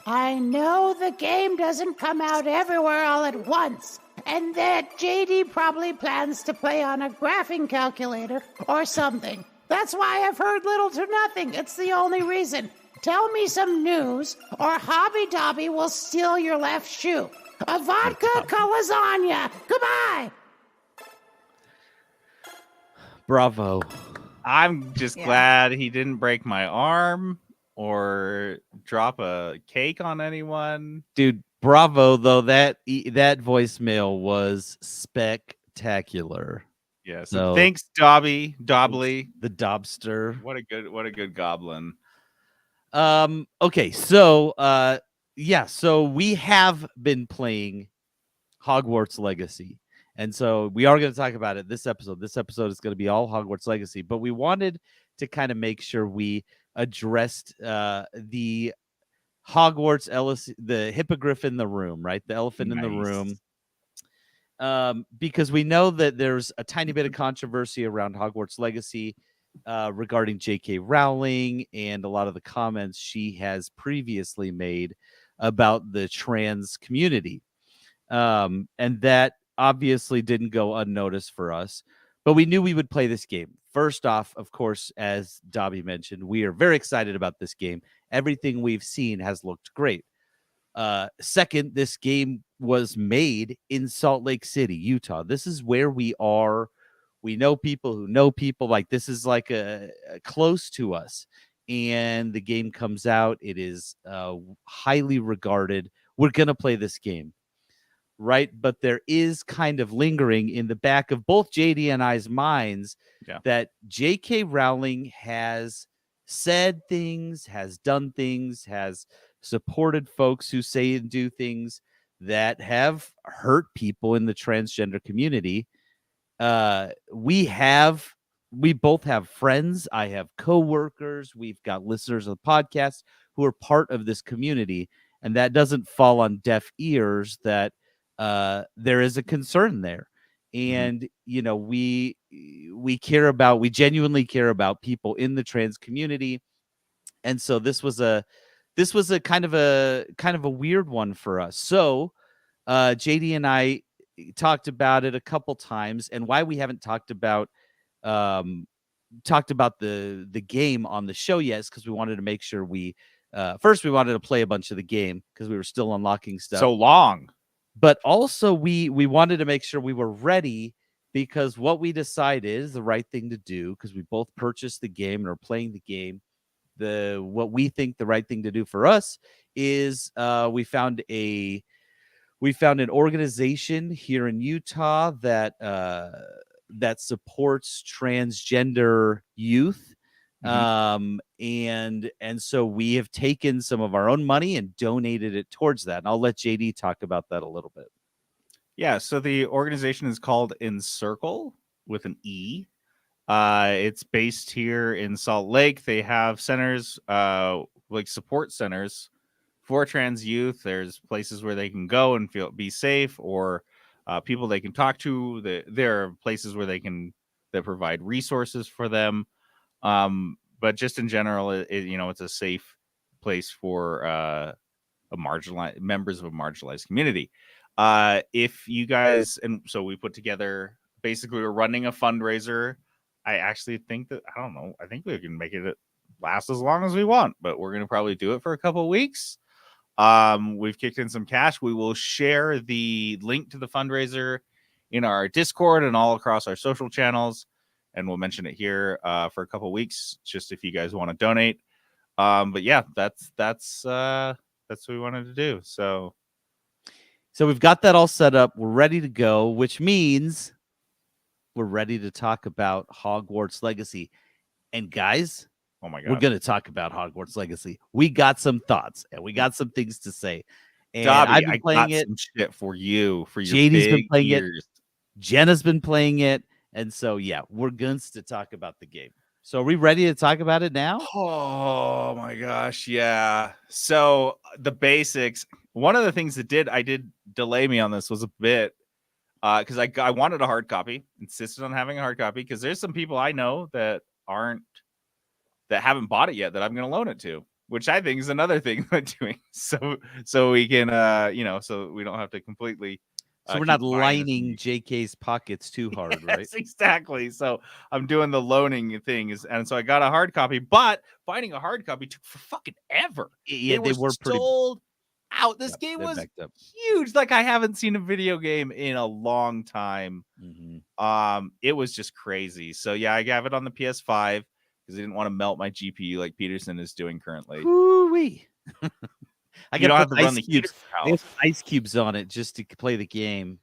I know the game doesn't come out everywhere all at once, and that JD probably plans to play on a graphing calculator or something. That's why I've heard little to nothing. It's the only reason. Tell me some news, or Hobby Dobby will steal your left shoe. A vodka lasagna. Goodbye. Bravo. I'm just Yeah. glad he didn't break my arm or drop a cake on anyone. Dude, bravo though. That voicemail was spectacular. Yeah. So- So thanks, Dobby. Dobley. The Dobster. What a good goblin. Okay, so so we have been playing Hogwarts Legacy. And so we are going to talk about it this episode. This episode is going to be all Hogwarts Legacy, but we wanted to kind of make sure we addressed the Hogwarts the hippogriff in the room, right? The elephant in the room. Because we know that there's a tiny bit of controversy around Hogwarts Legacy regarding J.K. Rowling and a lot of the comments she has previously made about the trans community. And that obviously didn't go unnoticed for us, but we knew we would play this game. First off, of course, as Dobby mentioned, we are very excited about this game. Everything we've seen has looked great. Second, this game was made in Salt Lake City, Utah. This is where we are. We know people who know people. Like, this is like a close to us. And the game comes out. It is highly regarded. We're going to play this game, right? But there is kind of lingering in the back of both JD and I's minds that J.K. Rowling has said things, has done things, has supported folks who say and do things that have hurt people in the transgender community. We both have friends. I have coworkers. We've got listeners of the podcast who are part of this community, and that doesn't fall on deaf ears that there is a concern there. And you know, we genuinely care about people in the trans community, and so this was a kind of a weird one for us. So JD and I talked about it a couple times, and why we haven't talked about the game on the show yet is because we wanted to make sure we wanted to play a bunch of the game because we were still unlocking stuff. So long. But also we wanted to make sure we were ready, because what we decided is the right thing to do, because we both purchased the game and are playing the game. What we think the right thing to do for us is we found an organization here in Utah that supports transgender youth. And so we have taken some of our own money and donated it towards that. And I'll let JD talk about that a little bit. Yeah, so the organization is called Encircle with an E. It's based here in Salt Lake. They have centers, like support centers for trans youth. There's places where they can go and be safe, or people they can talk to. There are places where they provide resources for them. But just in general, it's a safe place for a marginalized members of a marginalized community. If you guys, and so we put together, basically we're running a fundraiser. I actually think that, I don't know, I think we can make it last as long as we want, but we're going to probably do it for a couple of weeks. We've kicked in some cash. We will share the link to the fundraiser in our Discord and all across our social channels, and we'll mention it here for a couple of weeks, just if you guys want to donate. But yeah, that's what we wanted to do. So we've got that all set up. We're ready to go, which means we're ready to talk about Hogwarts Legacy. And guys, oh my God, we're going to talk about Hogwarts Legacy. We got some thoughts and we got some things to say. And Dobby, I've been playing it. Some shit for you, for your JD's been big playing ears. it. Jenna's been playing it. And so, yeah, we're going to talk about the game. So are we ready to talk about it now? Oh my gosh, yeah. So the basics. One of the things that did delay me on this was a bit because I wanted a hard copy, insisted on having a hard copy because there's some people I know that haven't bought it yet that I'm going to loan it to, which I think is another thing I'm doing. So we can so we don't have to completely. So we're not lining JK's pockets too hard, right? Yes, exactly. So I'm doing the loaning thing, and so I got a hard copy, but finding a hard copy took for fucking ever. Yeah, they were pretty sold out. This game was huge. Like I haven't seen a video game in a long time. Mm-hmm. It was just crazy. So yeah, I have it on the PS5 because I didn't want to melt my GPU like Peterson is doing currently. Woo-wee. I don't have to run the cubes. Ice cubes on it just to play the game.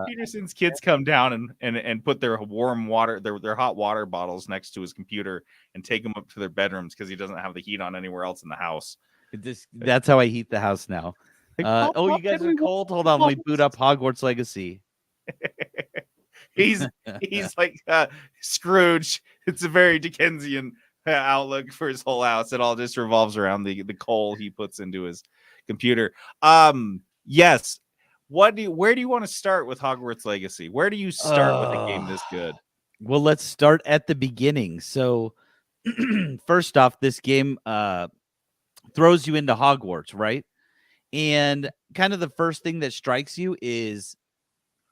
Peterson's kids come down and put their warm water, their hot water bottles next to his computer and take them up to their bedrooms because he doesn't have the heat on anywhere else in the house. That's how I heat the house now. You guys are cold? Hold on, let me boot up Hogwarts Legacy. He's like Scrooge. It's a very Dickensian outlook for his whole house. It all just revolves around the coal he puts into his computer. Yes. Where do you want to start with Hogwarts Legacy? Where do you start with a game this good? Well, let's start at the beginning. So first off, this game throws you into Hogwarts, right? And kind of the first thing that strikes you is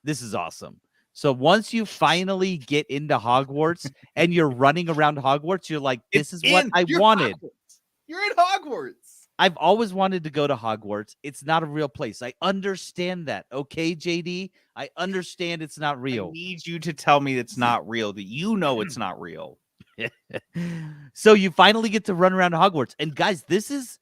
this is awesome. So once you finally get into Hogwarts and you're running around Hogwarts, you're like, this is what I wanted. You're in Hogwarts. I've always wanted to go to Hogwarts. It's not a real place. I understand that. Okay, JD? I understand it's not real. I need you to tell me it's not real, that you know it's not real. So you finally get to run around Hogwarts. And guys, this is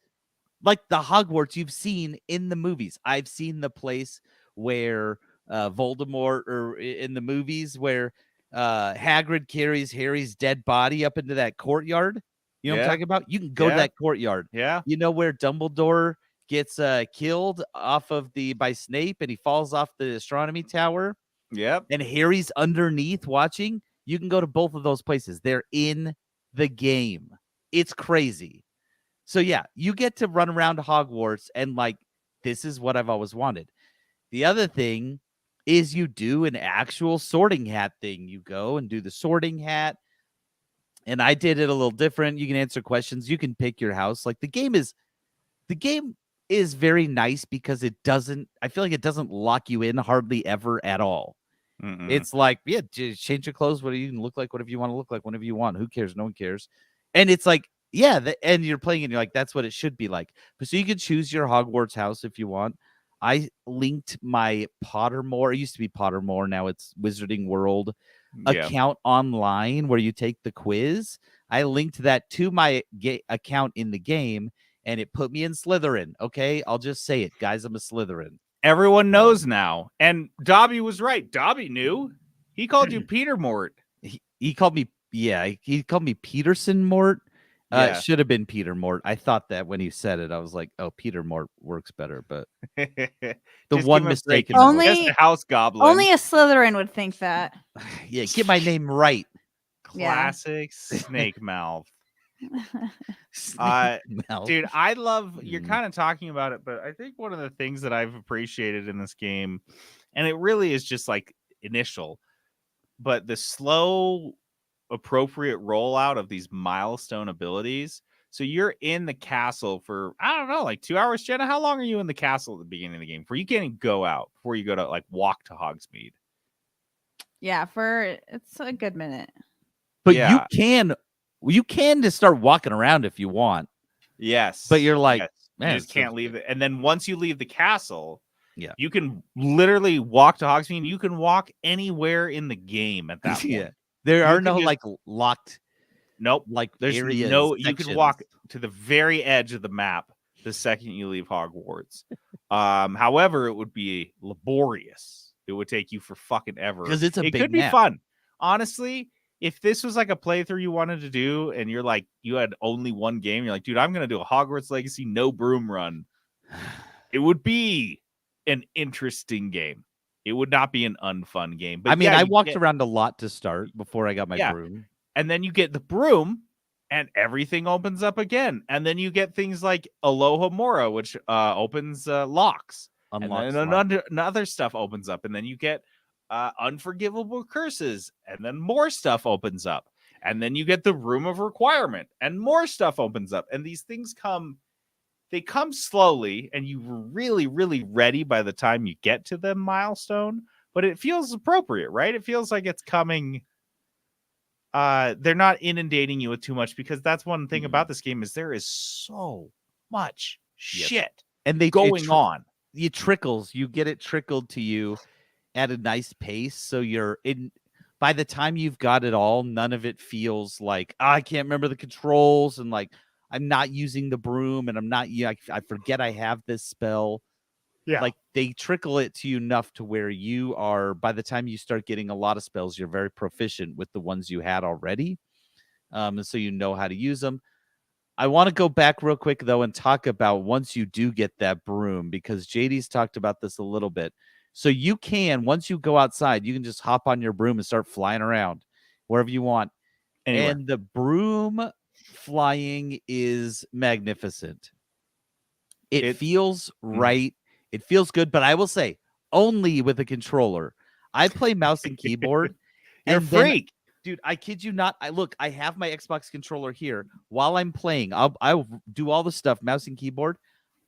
like the Hogwarts you've seen in the movies. I've seen the place where Voldemort, or in the movies where Hagrid carries Harry's dead body up into that courtyard. You know what I'm talking about? You can go to that courtyard. Yeah. You know where Dumbledore gets killed by Snape and he falls off the astronomy tower? Yep. And Harry's underneath watching? You can go to both of those places. They're in the game. It's crazy. So yeah, you get to run around Hogwarts and like, this is what I've always wanted. The other thing is you do an actual sorting hat thing. You go and do the sorting hat. And I did it a little different. You can answer questions. You can pick your house. Like the game is very nice because I feel like it doesn't lock you in hardly ever at all. Mm-mm. It's like, yeah, just change your clothes. What do you look like? Whatever you want to look like, whenever you want. Who cares? No one cares. And it's like, yeah, and you're playing and you're like, that's what it should be like. But so you can choose your Hogwarts house if you want. I linked my Pottermore. It used to be Pottermore. Now it's Wizarding World account online where you take the quiz. I linked that to my account in the game and it put me in Slytherin. Okay, I'll just say it, guys. I'm a Slytherin. Everyone knows now. And Dobby was right. Dobby knew. He called you Peter Mort. He called me, he called me Peterson Mort. Yeah. It should have been Peter Mort. I thought that when he said it, I was like, oh, Peter Mort works better. But the one mistake. Only House Goblin. Only a Slytherin would think that. Yeah, get my name right. Classic Snake Mouth. Dude, I love, you're kind of talking about it, but I think one of the things that I've appreciated in this game, and it really is just like initial, but the slow appropriate rollout of these milestone abilities. So you're in the castle for, I don't know, like 2 hours. Jenna, how long are you in the castle at the beginning of the game before you can't even go out, before you go to like walk to Hogsmeade? Yeah, it's a good minute. But Yeah. you can just start walking around if you want. Yes. But you're like, yes. man, you just can't leave it. And then once you leave the castle, yeah, you can literally walk to Hogsmeade. You can walk anywhere in the game at that point. yeah. There You are can no just- like locked, Nope. like There's areas. no. You can walk sections. to the very edge of the map the second you leave Hogwarts. However, it would be laborious. It would take you for fucking ever. 'Cause it's a It big could be map. fun. Honestly, if this was like a playthrough you wanted to do, and you're like, you had only one game, you're like, dude, I'm gonna do a Hogwarts Legacy no broom run. It would be an interesting game. It would not be an unfun game. But I mean, yeah, I you walked get- around a lot to start before I got my Yeah. broom. and then you get the broom and everything opens up again, and then you get things like Aloha Mora, which opens locks, Unlocks and lots. then another stuff opens up, and then you get unforgivable curses, and then more stuff opens up, and then you get the Room of Requirement, and more stuff opens up, and these things come slowly, and you're really, really ready by the time you get to the milestone, but it feels appropriate, right? It feels like it's coming. They're not inundating you with too much, because that's one thing Mhm. about this game is there is so much Yes. shit And they going on. It trickles. You get it trickled to you at a nice pace. So you're in. By the time you've got it all, none of it feels like I can't remember the controls, and like I'm not using the broom, and I'm not. Yeah, I forget I have this spell. Yeah. Like they trickle it to you enough to where you are, by the time you start getting a lot of spells, you're very proficient with the ones you had already. And so you know how to use them. I want to go back real quick though and talk about once you do get that broom, because JD's talked about this a little bit. So you can, once you go outside, you can just hop on your broom and start flying around wherever you want. Anywhere. And the broom flying is magnificent. It feels right. It feels good, but I will say only with a controller. I play mouse and keyboard. You're a and then- freak. dude, I kid you not. I have my Xbox controller here while I'm playing. I'll do all the stuff, mouse and keyboard.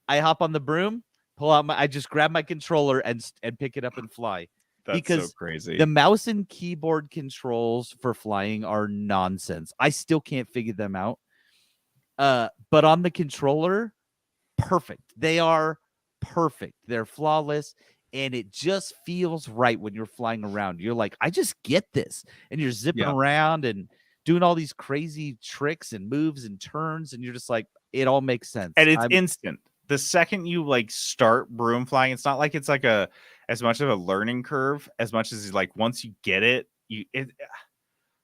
I hop on the broom, I just grab my controller and pick it up and fly. That's because so crazy. The mouse and keyboard controls for flying are nonsense. I still can't figure them out. But on the controller, perfect. They are perfect. They're flawless. And it just feels right when you're flying around. You're like, I just get this. And you're zipping Yeah. around and doing all these crazy tricks and moves and turns. And you're just like, it all makes sense. And it's I'm- instant. The second you like start broom flying, it's not like it's like as much of a learning curve as much as like once you get it, I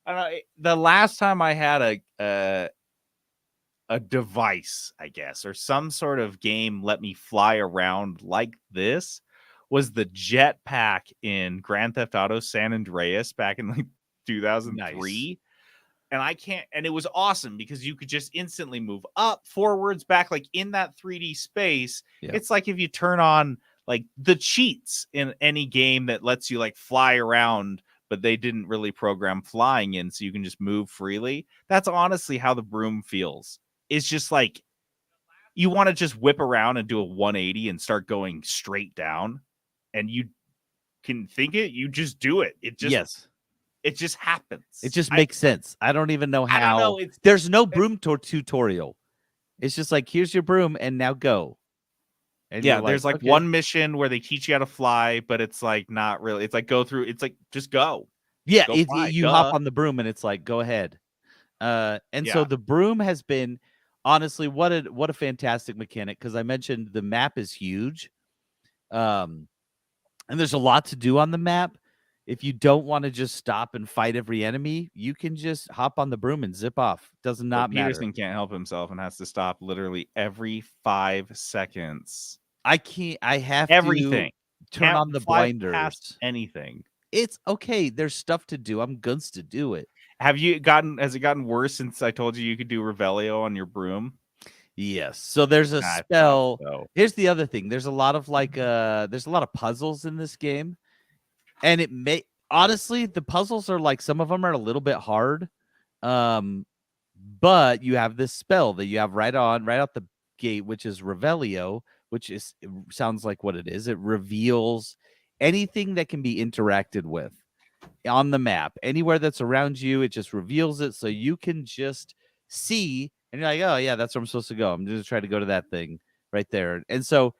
don't know. The last time I had a device, I guess, or some sort of game let me fly around like this was the jetpack in Grand Theft Auto San Andreas back in like 2003. And it was awesome because you could just instantly move up, forwards, back, like in that 3D space. Yeah. It's like if you turn on like the cheats in any game that lets you like fly around, but they didn't really program flying in, so you can just move freely. That's honestly how the broom feels. It's just like you want to just whip around and do a 180 and start going straight down, and you can think it, you just do it. It just happens. It just makes sense. I don't even know how. I don't know. There's no broom tutorial. It's just like, here's your broom and now go. And Yeah, you're there's like okay. one mission where they teach you how to fly, but it's like not really. It's like go through. It's like just go. Yeah, go you fly, hop duh. on the broom and it's like, go ahead. And so Yeah. the broom has been, honestly, what a fantastic mechanic, because I mentioned the map is huge. And there's a lot to do on the map. If you don't want to just stop and fight every enemy, you can just hop on the broom and zip off. Does not But matter. Peterson can't help himself and has to stop literally every 5 seconds. I can't. I have Everything. to turn Can't on the fly blinders. past anything. It's okay. There's stuff to do. I'm guns to do it. Has it gotten worse since I told you could do Revelio on your broom? Yes. So there's a I thought spell. so. Here's the other thing. There's a lot of there's a lot of puzzles in this game. And honestly, the puzzles are like, some of them are a little bit hard. But you have this spell that you have right out the gate, which is Revelio, which sounds like what it is. It reveals anything that can be interacted with on the map. Anywhere that's around you, it just reveals it, so you can just see, and you're like, oh yeah, that's where I'm supposed to go. I'm just trying to go to that thing right there. And so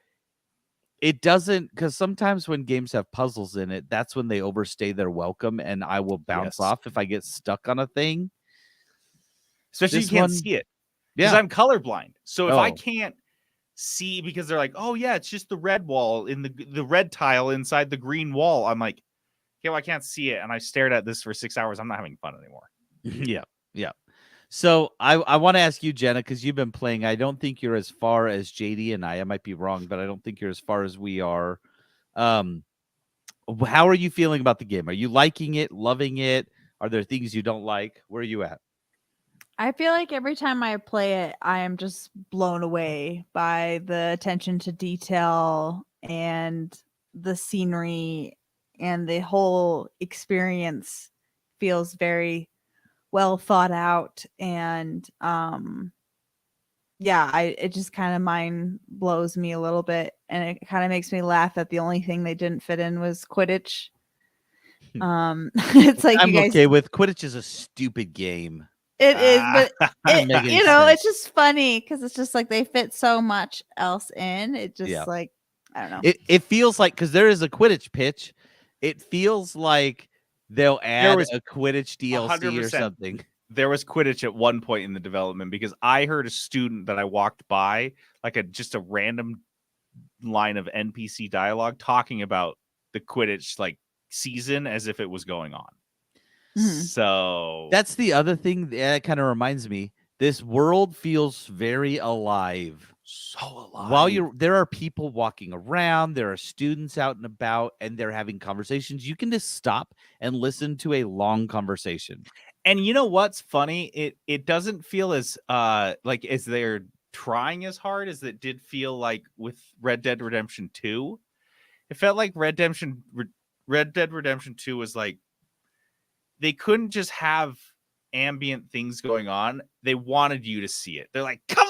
it doesn't, because sometimes when games have puzzles in it, that's when they overstay their welcome, and I will bounce Yes. off if I get stuck on a thing. Especially This you can't one- see it. Because Yeah. I'm colorblind. So if I Oh. can't see, because they're like, oh yeah, it's just the red wall in the red tile inside the green wall. I'm like, okay, well, I can't see it. And I stared at this for 6 hours. I'm not having fun anymore. Yeah. So I want to ask you, Jenna, because you've been playing. I don't think you're as far as JD and I might be wrong, but I don't think you're as far as we are. How are you feeling about the game? Are you liking it, loving it? Are there things you don't like? Where are you at? I feel like every time I play it, I am just blown away by the attention to detail and the scenery, and the whole experience feels very well thought out. And it just kind of mind blows me a little bit, and it kind of makes me laugh that the only thing they didn't fit in was Quidditch. It's like I'm you guys. okay with Quidditch is a stupid game. It is, but Doesn't make any it's sense. just funny because it's just like they fit so much else in. It just Yeah. like, I don't know. It feels like, because there is a Quidditch pitch, it feels like they'll add was a Quidditch DLC or 100%. something. There was Quidditch at one point in the development because I heard a student that I walked by, like just a random line of NPC dialogue talking about the Quidditch like season as if it was going on. Mhm. So That's the other thing that kind of reminds me. This world feels very alive. so alive. While there are people walking around, there are students out and about, and they're having conversations. You can just stop and listen to a long conversation. And you know what's funny? It doesn't feel as like as they're trying as hard as it did feel like with Red Dead Redemption 2. It felt like Red Dead Redemption 2 was like they couldn't just have ambient things going on. They wanted you to see it. They're like, come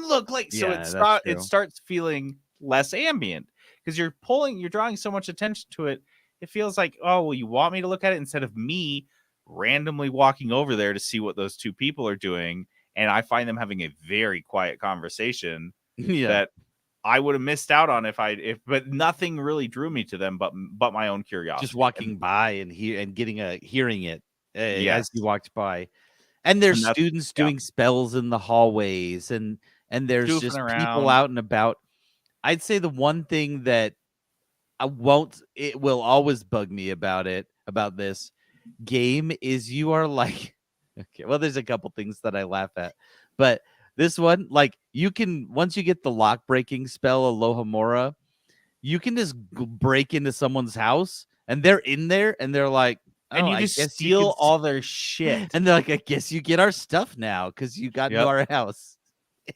look. Like, so Yeah, that's true. it starts feeling less ambient because you're drawing so much attention to it. It feels like, oh, well, you want me to look at it instead of me randomly walking over there to see what those two people are doing. And I find them having a very quiet conversation Yeah. that I would have missed out on but nothing really drew me to them, but my own curiosity. Just walking by and hearing it as Yes. you walked by. And there's And that's- students doing spells in the hallways, and there's Goofing just around. people out and about. I'd say the one thing that it will always bug me about this game is you are like, okay, well, there's a couple things that I laugh at, but this one, like, you can, once you get the lock breaking spell Alohomora, you can just break into someone's house and they're in there and they're like, and "Oh, you I just guess steal you can all their shit. and they're like, I guess you get our stuff now because you got into Yep. our house.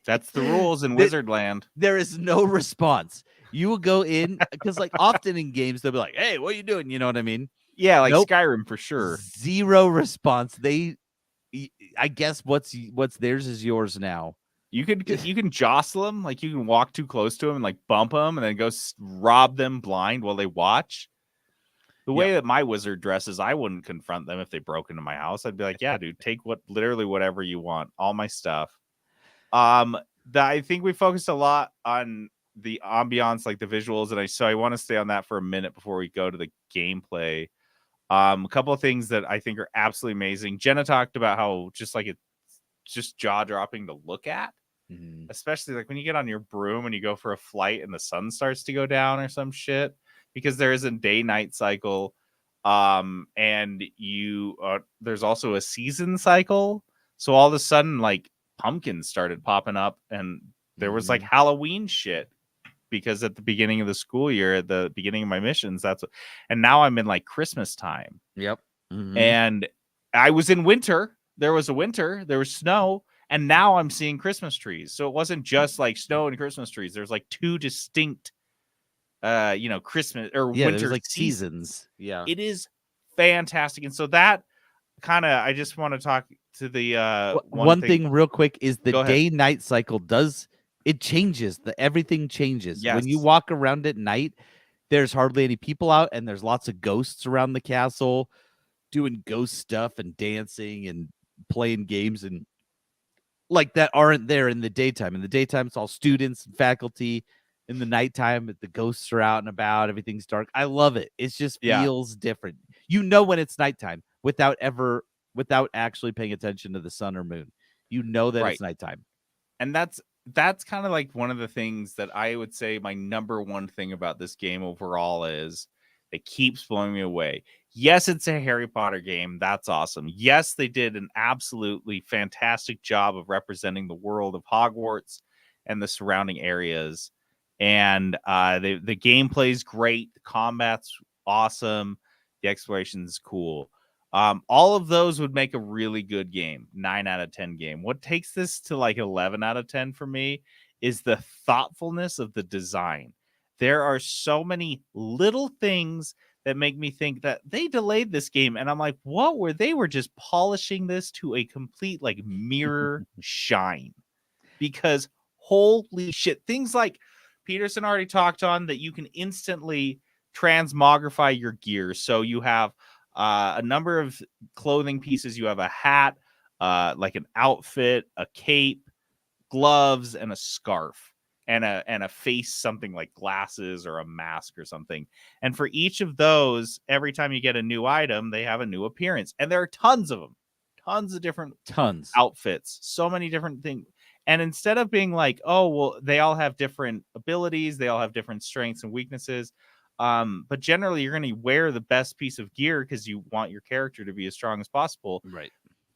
That's the rules in The- Wizardland. There is no response. You will go in because, like, often in games they'll be like, "Hey, what are you doing?" You know what I mean? Yeah, like Nope. Skyrim for sure. Zero response. I guess what's theirs is yours now. You can jostle them, like you can walk too close to them and like bump them, and then go rob them blind while they watch. The way that my wizard dresses, I wouldn't confront them if they broke into my house. I'd be like, "Yeah, dude, take literally whatever you want, all my stuff." I think we focused a lot on the ambiance, like the visuals, and I want to stay on that for a minute before we go to the gameplay. A couple of things that I think are absolutely amazing. Jenna talked about how it's just jaw dropping to look at, especially like when you get on your broom and you go for a flight and the sun starts to go down or some shit, because there is a day night cycle. And there's also a season cycle. So all of a sudden, like pumpkins started popping up and there was like Halloween shit. Because at the beginning of the school year, at the beginning of my missions, and now I'm in like Christmas time. Yep. And I was in winter. There was snow, and now I'm seeing Christmas trees. So it wasn't just like snow and Christmas trees. There's like two distinct, Christmas or winter like seasons. seasons. Yeah. It is fantastic. And so that I just want to talk to the one thing real quick is the Go ahead. day-night cycle changes. Everything changes. When you Yes. walk around at night, there's hardly any people out, and there's lots of ghosts around the castle doing ghost stuff and dancing and playing games and like that aren't there in the daytime. In the daytime, it's all students and faculty. In the nighttime, the ghosts are out and about. Everything's dark. I love it. It just Yeah. feels different. You know when it's nighttime without actually paying attention to the sun or moon. You know that Right. it's nighttime. And that's kind of like one of the things that I would say my number one thing about this game overall is it keeps blowing me away. Yes, it's a Harry Potter game. That's awesome. Yes, they did an absolutely fantastic job of representing the world of Hogwarts and the surrounding areas. And the gameplay is great. The combat's awesome. The exploration is cool. All of those would make a really good game, 9 out of 10 game. What takes this to like 11 out of 10 for me is the thoughtfulness of the design. There are so many little things that make me think that they delayed this game. And I'm like, what were they were just polishing this to a complete like mirror shine, because holy shit, things like Peterson already talked on that you can instantly transmogrify your gear. So you have a number of clothing pieces. You have a hat, like an outfit, a cape, gloves, and a scarf, and a face, something like glasses or a mask or something. And for each of those, every time you get a new item, they have a new appearance. And there are tons of them, tons of different outfits, so many different things. And instead of being like, oh, well, they all have different abilities, they all have different strengths and weaknesses. But generally, you're going to wear the best piece of gear because you want your character to be as strong as possible. Right.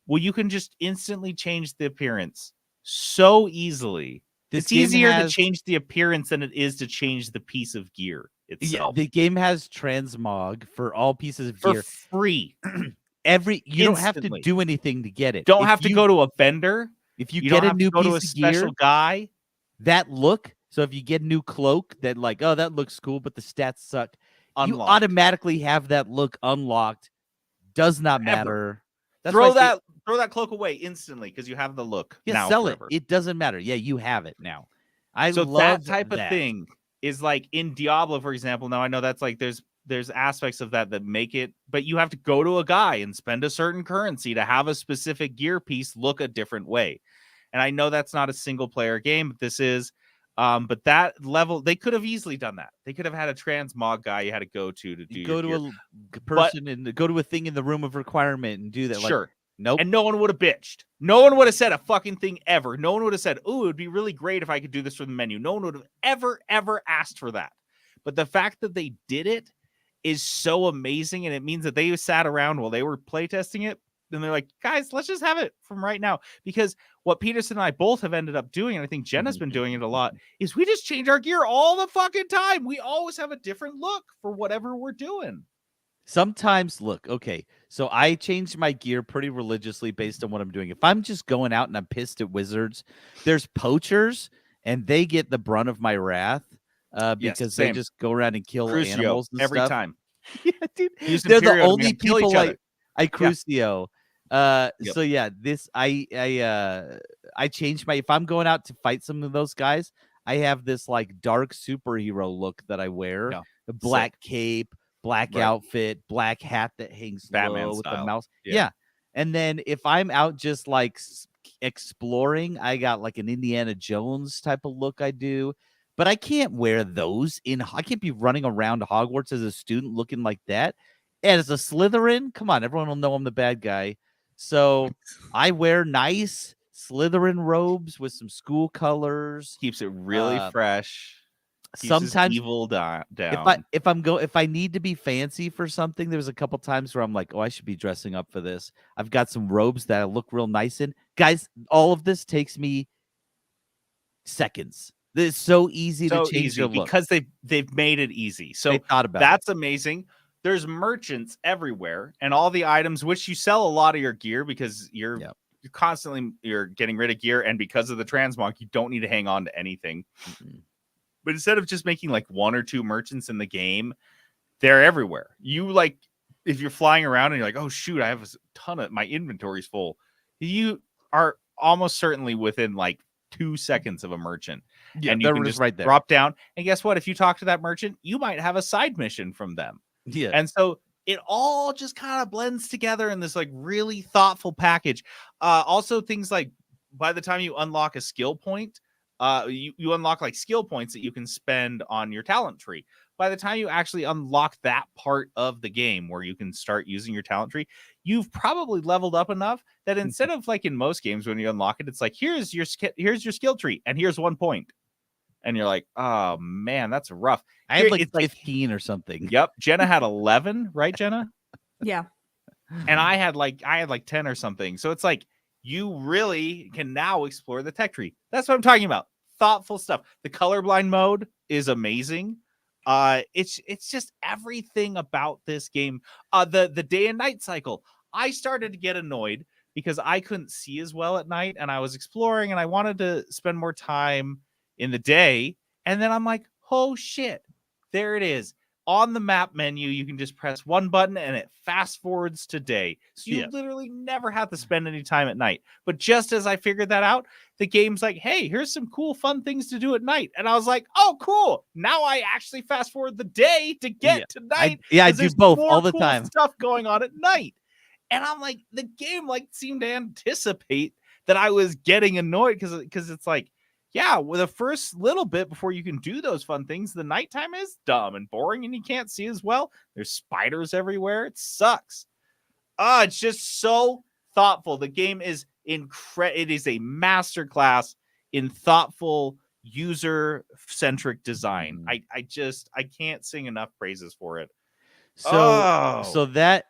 Well, you can just instantly change the appearance so easily. This it's game easier has- to change the appearance than it is to change the piece of gear Yeah, itself. the game has transmog for all pieces of For gear. free. You don't have to Instantly. do anything to get it. Don't If have to you- go to a vendor. If you You get don't a have new to go piece to a of special gear, guy. that look. So if you get a new cloak that like, oh, that looks cool, but the stats suck. You Unlocked. automatically have that look unlocked. Does not Forever. matter. That's Throw why I say- that cloak away instantly because you have the look. Yeah, now sell forever. it. It doesn't matter. Yeah, you have it now. I So love that type of that. thing is like in Diablo, for example. Now I know that's like there's aspects of that make it, but you have to go to a guy and spend a certain currency to have a specific gear piece look a different way. And I know that's not a single player game, but this is. But that level, they could have easily done that. They could have had a transmog guy you had to go to do You your go to gear. a person and go to a thing in the room of requirement and do that. Like, Sure. nope. And no one would have bitched. No one would have said a fucking thing ever. No one would have said, oh, it would be really great if I could do this from the menu. No one would have ever asked for that. But the fact that they did it is so amazing. And it means that they sat around while they were playtesting it. And they're like, guys, let's just have it from right now. Because what Peterson and I both have ended up doing, and I think Jenna's been doing it a lot, is we just change our gear all the fucking time. We always have a different look for whatever we're doing. Sometimes, look, okay, so I change my gear pretty religiously based on what I'm doing. If I'm just going out and I'm pissed at wizards, there's poachers, and they get the brunt of my wrath because they same. just go around and kill Crucio, animals and every stuff. time. Yeah, dude. Use They're the Imperio to make only them kill people each other. I Crucio. Yep. So yeah, this I change my if I'm going out to fight some of those guys, I have this like dark superhero look that I wear. Yeah. The black cape, black Right. outfit, black hat that hangs Batman low with the style. mouse. Yeah. Yeah. And then if I'm out just like exploring, I got like an Indiana Jones type of look I do. But I can't wear those I can't be running around Hogwarts as a student looking like that. And as a Slytherin, come on, everyone will know I'm the bad guy. So I wear nice Slytherin robes with some school colors. Keeps it really fresh. Keeps his Sometimes evil down. if I need to be fancy for something, there's a couple times where I'm like, oh, I should be dressing up for this. I've got some robes that I look real nice in. Guys, all of this takes me seconds. It's so easy to change your look. because they've made it easy. So They thought about that's amazing. There's merchants everywhere, and all the items which you sell a lot of your gear because you're constantly getting rid of gear, and because of the transmog, you don't need to hang on to anything. Mm-hmm. But instead of just making like one or two merchants in the game, they're everywhere. You like if you're flying around and you're like, oh shoot, I have a ton of my inventory's full, you are almost certainly within like 2 seconds of a merchant. Yeah, and you they're can just just right there. drop down. And guess what? If you talk to that merchant, you might have a side mission from them. Yeah. And so it all just kind of blends together in this like really thoughtful package. Also, things like by the time you unlock a skill point, you unlock like skill points that you can spend on your talent tree. By the time you actually unlock that part of the game where you can start using your talent tree, you've probably leveled up enough that instead of like in most games when you unlock it, it's like here's your skill tree and here's 1 point, and you're like, oh man, that's rough. I had like It's 15 or something. Yep, Jenna had 11, right, Jenna? Yeah. And I had like 10 or something. So it's like you really can now explore the tech tree. That's what I'm talking about. Thoughtful stuff. The colorblind mode is amazing. It's just everything about this game. The day and night cycle. I started to get annoyed because I couldn't see as well at night, and I was exploring, and I wanted to spend more time in the day. And then I'm like, oh shit, there it is. On the map menu, you can just press one button and it fast forwards to day. So you literally never have to spend any time at night. But just as I figured that out, the game's like, hey, here's some cool, fun things to do at night. And I was like, oh, cool. Now I actually fast forward the day to get to night. I 'cause do there's both more all the cool time. stuff going on at night. And I'm like, the game like seemed to anticipate that I was getting annoyed because it's like, yeah, with the first little bit before you can do those fun things, the nighttime is dumb and boring and you can't see as well. There's spiders everywhere. It sucks. It's just so thoughtful. The game is it is a masterclass in thoughtful, user-centric design. I can't sing enough praises for it. So that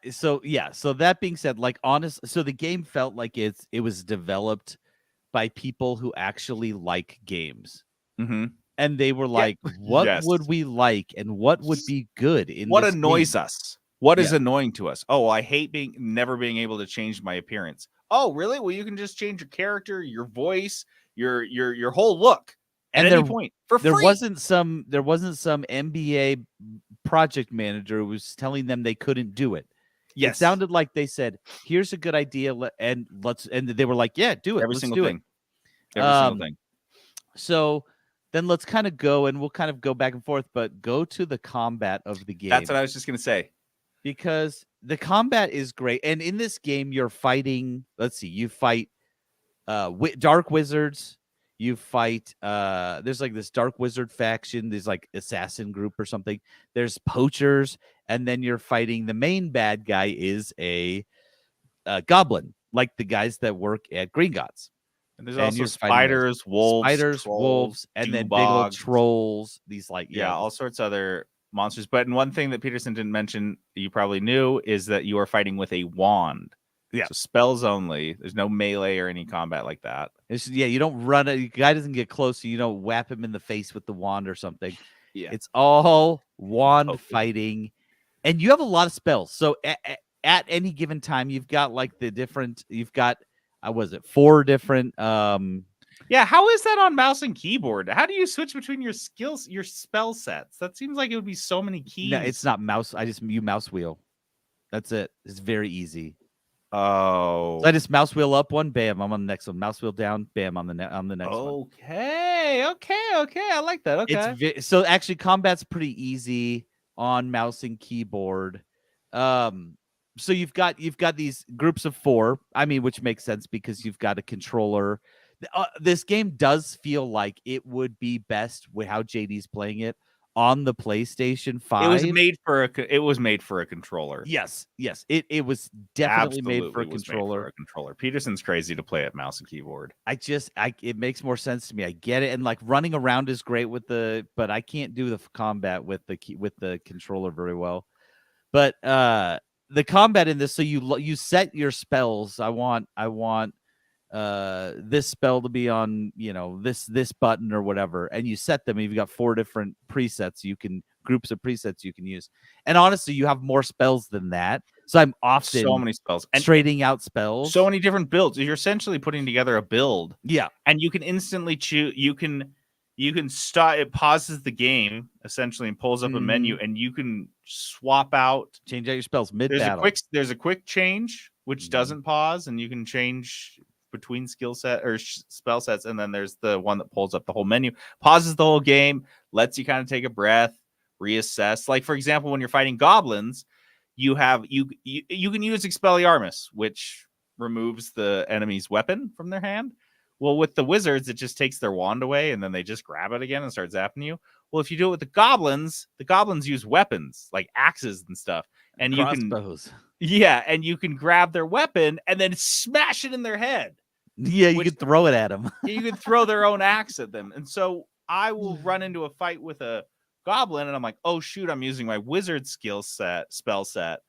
being said, like so the game felt like it was developed by people who actually like games. Mm-hmm. And they were like, what would we like and what would be good in what this annoys game? us? What is annoying to us? Oh, I hate never being able to change my appearance. Oh, really? Well, you can just change your character, your voice, your whole look at any point for free. There wasn't some NBA project manager who was telling them they couldn't do it. Yes. It sounded like they said, here's a good idea, and they were like, yeah, do it. Every let's single do thing. It. Every single thing. So then let's kind of go, and we'll kind of go back and forth, but go to the combat of the game. That's what I was just going to say. Because the combat is great. And in this game, you're fighting, you fight dark wizards. You fight, there's like this dark wizard faction. There's like assassin group or something. There's poachers. And then you're fighting the main bad guy is a goblin, like the guys that work at Gringotts. And there's also spiders, wolves, wolves, and then big old trolls. These all sorts of other monsters. But one thing that Peterson didn't mention, you probably knew, is that you are fighting with a wand. Yeah, so spells only. There's no melee or any combat like that. You don't run. A guy doesn't get close, so you don't whap him in the face with the wand or something. Yeah, it's all wand fighting, and you have a lot of spells. So at any given time, you've got like the different. You've got, 4 different. Yeah, how is that on mouse and keyboard? How do you switch between your skills, your spell sets? That seems like it would be so many keys. No, it's not mouse. You mouse wheel. That's it. It's very easy. Oh, so I just mouse wheel up one, bam, I'm on the next one. Mouse wheel down, bam, on the next one. Okay. I like that. Okay. So actually, combat's pretty easy on mouse and keyboard. So you've got these groups of 4. I mean, which makes sense because you've got a controller. This game does feel like it would be best with how JD's playing it on the PlayStation 5. It was made for a controller. Yes. It was definitely made for a controller. Peterson's crazy to play at mouse and keyboard. It makes more sense to me. I get it, and like running around is great but I can't do the combat with the controller very well. But the combat in this, so you set your spells. I want this spell to be on, this button or whatever, and you set them, and you've got 4 different presets groups of presets you can use. And honestly, you have more spells than that. So I'm often so many spells and trading out spells. So many different builds. You're essentially putting together a build. Yeah. And you can instantly choose. You can start. It pauses the game essentially and pulls up a menu, and you can swap out. Change out your spells mid There's battle. a quick change which Mhm. doesn't pause, and you can change between skill set or spell sets. And then there's the one that pulls up the whole menu, pauses the whole game, lets you kind of take a breath, reassess. Like, for example, when you're fighting goblins, you can use Expelliarmus, which removes the enemy's weapon from their hand. Well, with the wizards, it just takes their wand away, and then they just grab it again and start zapping you. Well, if you do it with the goblins use weapons like axes and stuff, and Crossbows. you can grab their weapon and then smash it in their head. Yeah, you Which- could throw it at them. You can throw their own axe at them. And so I will run into a fight with a goblin, and I'm like, oh shoot, I'm using my wizard spell set.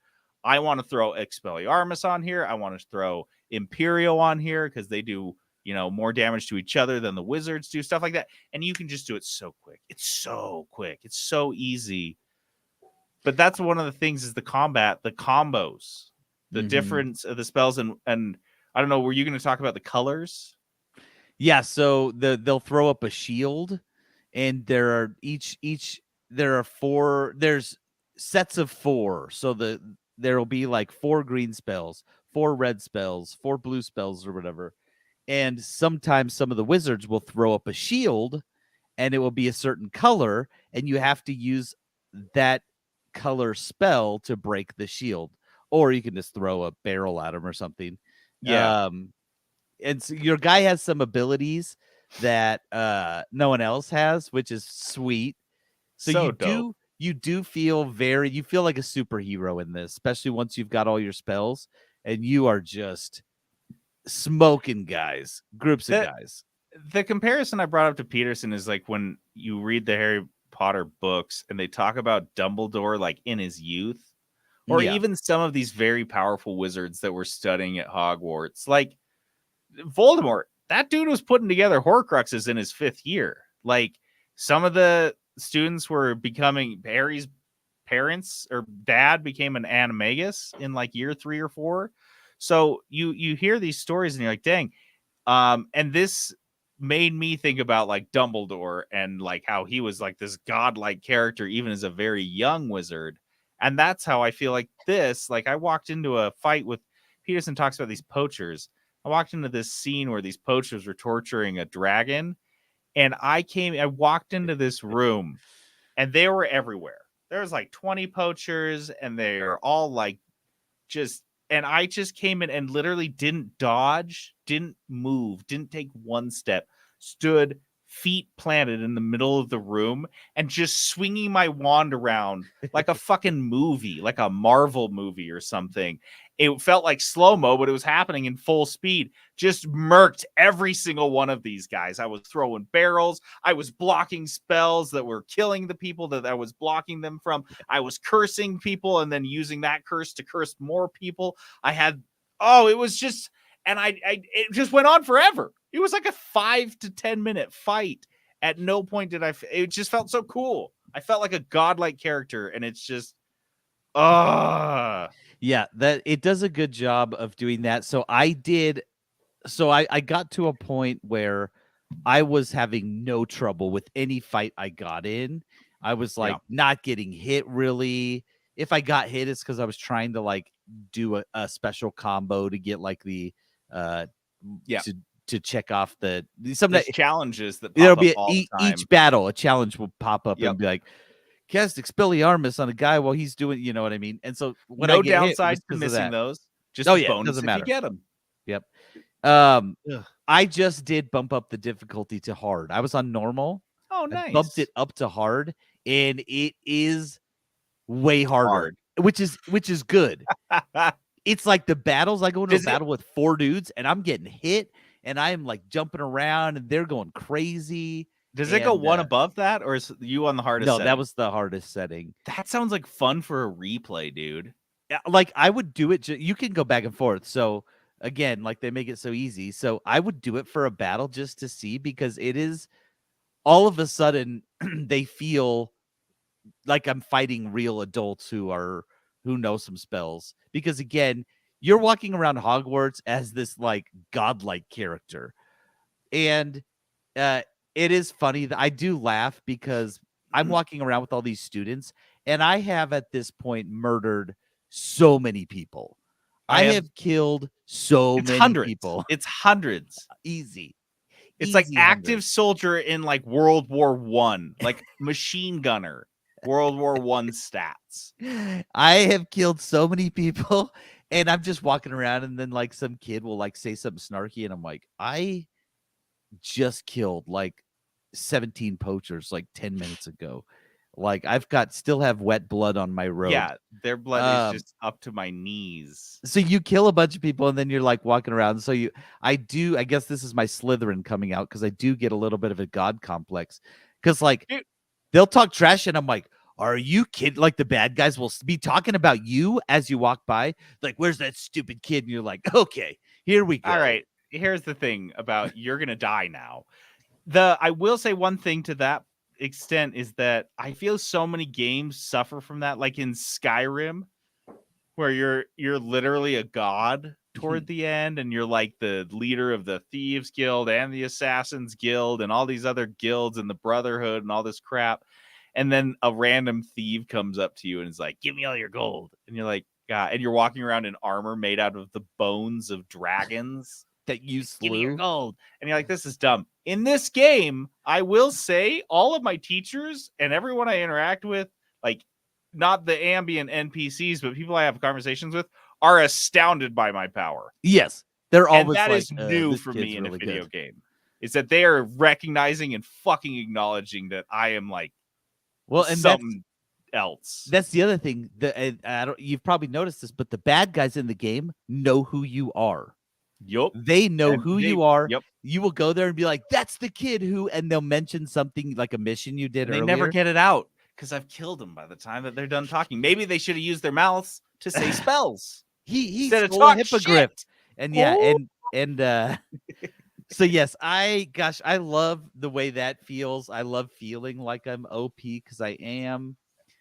I want to throw Expelliarmus on here. I want to throw Imperio on here because they do, more damage to each other than the wizards do, stuff like that. And you can just do it so quick. It's so quick. It's so easy. But that's one of the things is the combat, the combos, the Mhm. difference of the spells. And I don't know, were you going to talk about the colors? Yeah, so they'll throw up a shield, and there's sets of 4. So there'll be like 4 green spells, 4 red spells, 4 blue spells, or whatever. And sometimes some of the wizards will throw up a shield, and it will be a certain color, and you have to use that color spell to break the shield, or you can just throw a barrel at them or something. Yeah. And so your guy has some abilities that no one else has, which is sweet. So dope. you feel like a superhero in this, especially once you've got all your spells and you are just smoking groups of guys. The comparison I brought up to Peterson is like when you read the Harry Potter books and they talk about Dumbledore like in his youth, or Yeah. even some of these very powerful wizards that were studying at Hogwarts, like Voldemort. That dude was putting together Horcruxes in his 5th year. Like, some of the students were becoming Harry's parents or dad became an animagus in like year 3 or 4. So you hear these stories and you're like, dang. And this made me think about like Dumbledore and like how he was like this godlike character even as a very young wizard. And that's how I feel like this. Like, I walked into a fight with Peterson talks about these poachers. I walked into this scene where these poachers were torturing a dragon, and I walked into this room, and they were everywhere. There was like 20 poachers, and they're all like and I just came in and literally didn't dodge, didn't move, didn't take one step, stood feet planted in the middle of the room and just swinging my wand around like a fucking movie, like a Marvel movie or something. It felt like slow-mo, but it was happening in full speed. Just murked every single one of these guys. I was throwing barrels. I was blocking spells that were killing the people that I was blocking them from. I was cursing people and then using that curse to curse more people. It was just, and it just went on forever. It was like a 5 to 10 minute fight. At no point did it just felt so cool. I felt like a godlike character, and it's just, Yeah, that it does a good job of doing that. So I got to a point where I was having no trouble with any fight I got in. I was like not getting hit really. If I got hit, it's because I was trying to like do a special combo to get like the to check off some challenges that there'll pop be up all the time. each battle a challenge will pop up and be like, cast Expelliarmus on a guy while he's doing, you know what I mean? And so when no I get downside hit, to missing those. Just it bonus doesn't if matter. you get them. Yep. I just did bump up the difficulty to hard. I was on normal. Oh, nice. I bumped it up to hard, and it is way harder, which is good. It's like the battles. I go into a battle with 4 dudes, and I'm getting hit, and I'm like jumping around, and they're going crazy. Does it go one above that, or is you on the hardest? No, setting? that was the hardest setting. That sounds like fun for a replay, dude. Yeah, like I would do it. You can go back and forth. So again, like they make it so easy. So I would do it for a battle just to see, because it is all of a sudden they feel like I'm fighting real adults who know some spells. Because again, you're walking around Hogwarts as this like godlike character, and it is funny that I do laugh because I'm walking around with all these students, and I have at this point murdered so many people. I have killed so It's many hundreds. people. It's hundreds. Easy. It's like Easy active hundreds. soldier in like World War One, like machine gunner, World War One stats. I have killed so many people, and I'm just walking around, and then like some kid will like say something snarky, and I'm like, I just killed like 17 poachers like 10 minutes ago. Like I've still have wet blood on my robe. Yeah, their blood is just up to my knees. So you kill a bunch of people, and then you're like walking around. So I guess this is my Slytherin coming out, because I do get a little bit of a god complex, because like they'll talk trash, and I'm like, are you kidding? Like the bad guys will be talking about you as you walk by. Like, where's that stupid kid? And you're like, okay, here we go. All right. Here's the thing about you're gonna die now. I will say one thing to that extent is that I feel so many games suffer from that, like in Skyrim, where you're literally a god toward the end, and you're like the leader of the Thieves Guild and the Assassins Guild and all these other guilds and the Brotherhood and all this crap. And then a random thief comes up to you and is like, give me all your gold. And you're like, God, and you're walking around in armor made out of the bones of dragons that you give me your slew. gold. And you're like, this is dumb. In this game, I will say all of my teachers and everyone I interact with, like not the ambient NPCs, but people I have conversations with, are astounded by my power. Yes. They're And always that like, is new this for kid's me in really a video good. game. Is that they are recognizing and fucking acknowledging that I am like Well, and something else. That's the other thing. You've probably noticed this, but the bad guys in the game know who you are. Yup. They know who you are. Yep. You will go there and be like, that's the kid who, and they'll mention something like a mission you did And they earlier. never get it out because I've killed them by the time that they're done talking. Maybe they should have used their mouths to say spells. He Instead of stole a talk hippogriff. shit. And yeah, and so yes, I love the way that feels. I love feeling like I'm OP because I am.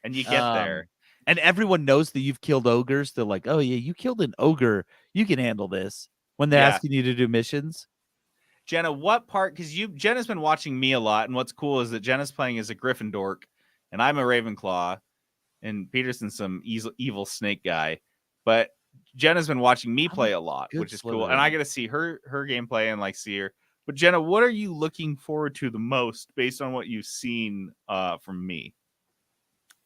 And you get there. And everyone knows that you've killed ogres. They're like, oh yeah, you killed an ogre. You can handle this when they're asking you to do missions. Jenna, what part? Because Jenna's been watching me a lot, and what's cool is that Jenna's playing as a Gryffindor, and I'm a Ravenclaw, and Peterson's some evil snake guy. But Jenna's been watching me play a lot, which is cool, and I get to see her gameplay and like see her. But Jenna, what are you looking forward to the most based on what you've seen from me?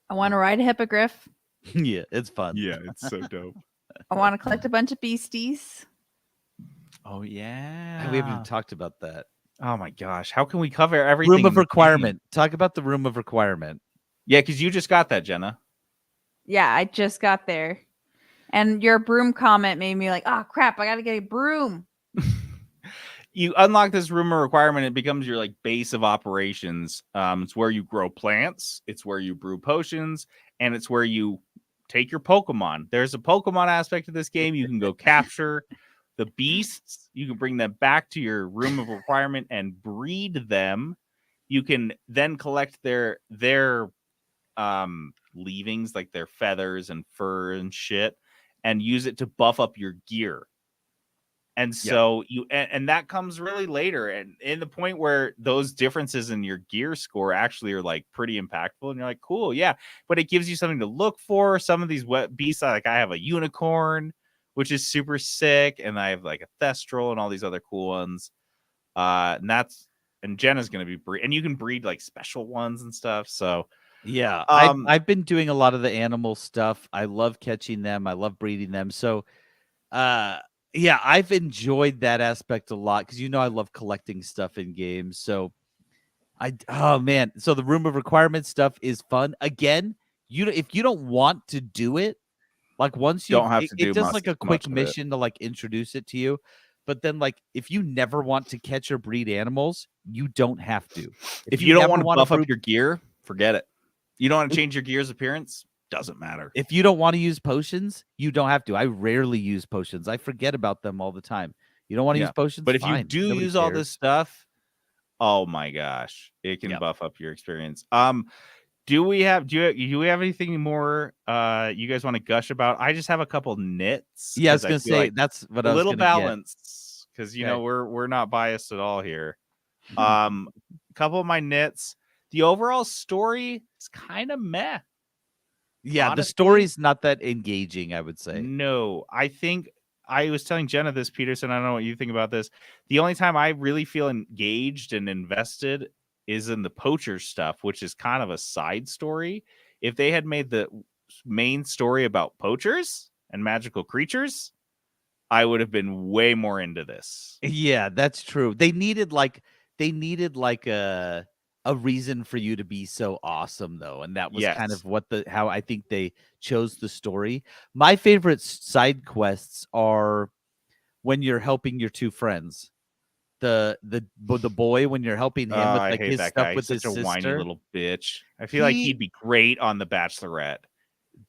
I want to ride a hippogriff. Yeah, it's fun. Yeah, it's so dope. I want to collect a bunch of beasties. Oh yeah, We haven't even talked about that. Oh my gosh, how can we cover everything? Room of requirement. Talk about the room of requirement. Yeah, because you just got that, Jenna. Yeah, I just got there. And your broom comment made me like, oh crap, I gotta get a broom. You unlock this room of requirement, it becomes your like base of operations. It's where you grow plants, it's where you brew potions, and it's where you take your Pokemon. There's a Pokemon aspect of this game. You can go capture the beasts. You can bring them back to your room of requirement and breed them. You can then collect their leavings, like their feathers and fur and shit, and use it to buff up your gear. And so and that comes really later, and in the point where those differences in your gear score actually are like pretty impactful, and you're like, cool, yeah. But it gives you something to look for. Some of these wet beasts, like I have a unicorn, which is super sick, and I have like a Thestral and all these other cool ones. And Jenna's gonna be breed, and you can breed like special ones and stuff. So yeah, I've been doing a lot of the animal stuff. I love catching them. I love breeding them. So yeah, I've enjoyed that aspect a lot because I love collecting stuff in games. So oh man, so the room of requirement stuff is fun. Again, if you don't want to do it, like once you don't have to do it does like a quick much mission to like introduce it to you. But then like if you never want to catch or breed animals, you don't have to. If you don't want to buff up your gear, forget it. You don't want to change your gear's appearance, doesn't matter. If you don't want to use potions, you don't have to. I rarely use potions. I forget about them all the time. You don't want to use potions, but if fine. you do Nobody use all cares. this stuff, oh my gosh, it can buff up your experience. Do we have anything more you guys want to gush about? I just have a couple nits. Yeah, I was gonna say like that's what I a was little gonna balance because Okay. we're not biased at all here. A couple of my nits. The overall story is kind of meh. Yeah, the honestly, story's not that engaging, I would say. no, I think I was telling Jenna this, Peterson. I don't know what you think about this. The only time I really feel engaged and invested is in the poacher stuff, which is kind of a side story. If they had made the main story about poachers and magical creatures, I would have been way more into this. Yeah, that's true. They needed like a reason for you to be so awesome though, and that was kind Yes. of how I think they chose the story. My favorite side quests are when you're helping your two friends. The boy when you're helping him with I like hate his that stuff guy. with He's his such a whiny sister. little bitch. I feel like He he'd be great on The Bachelorette.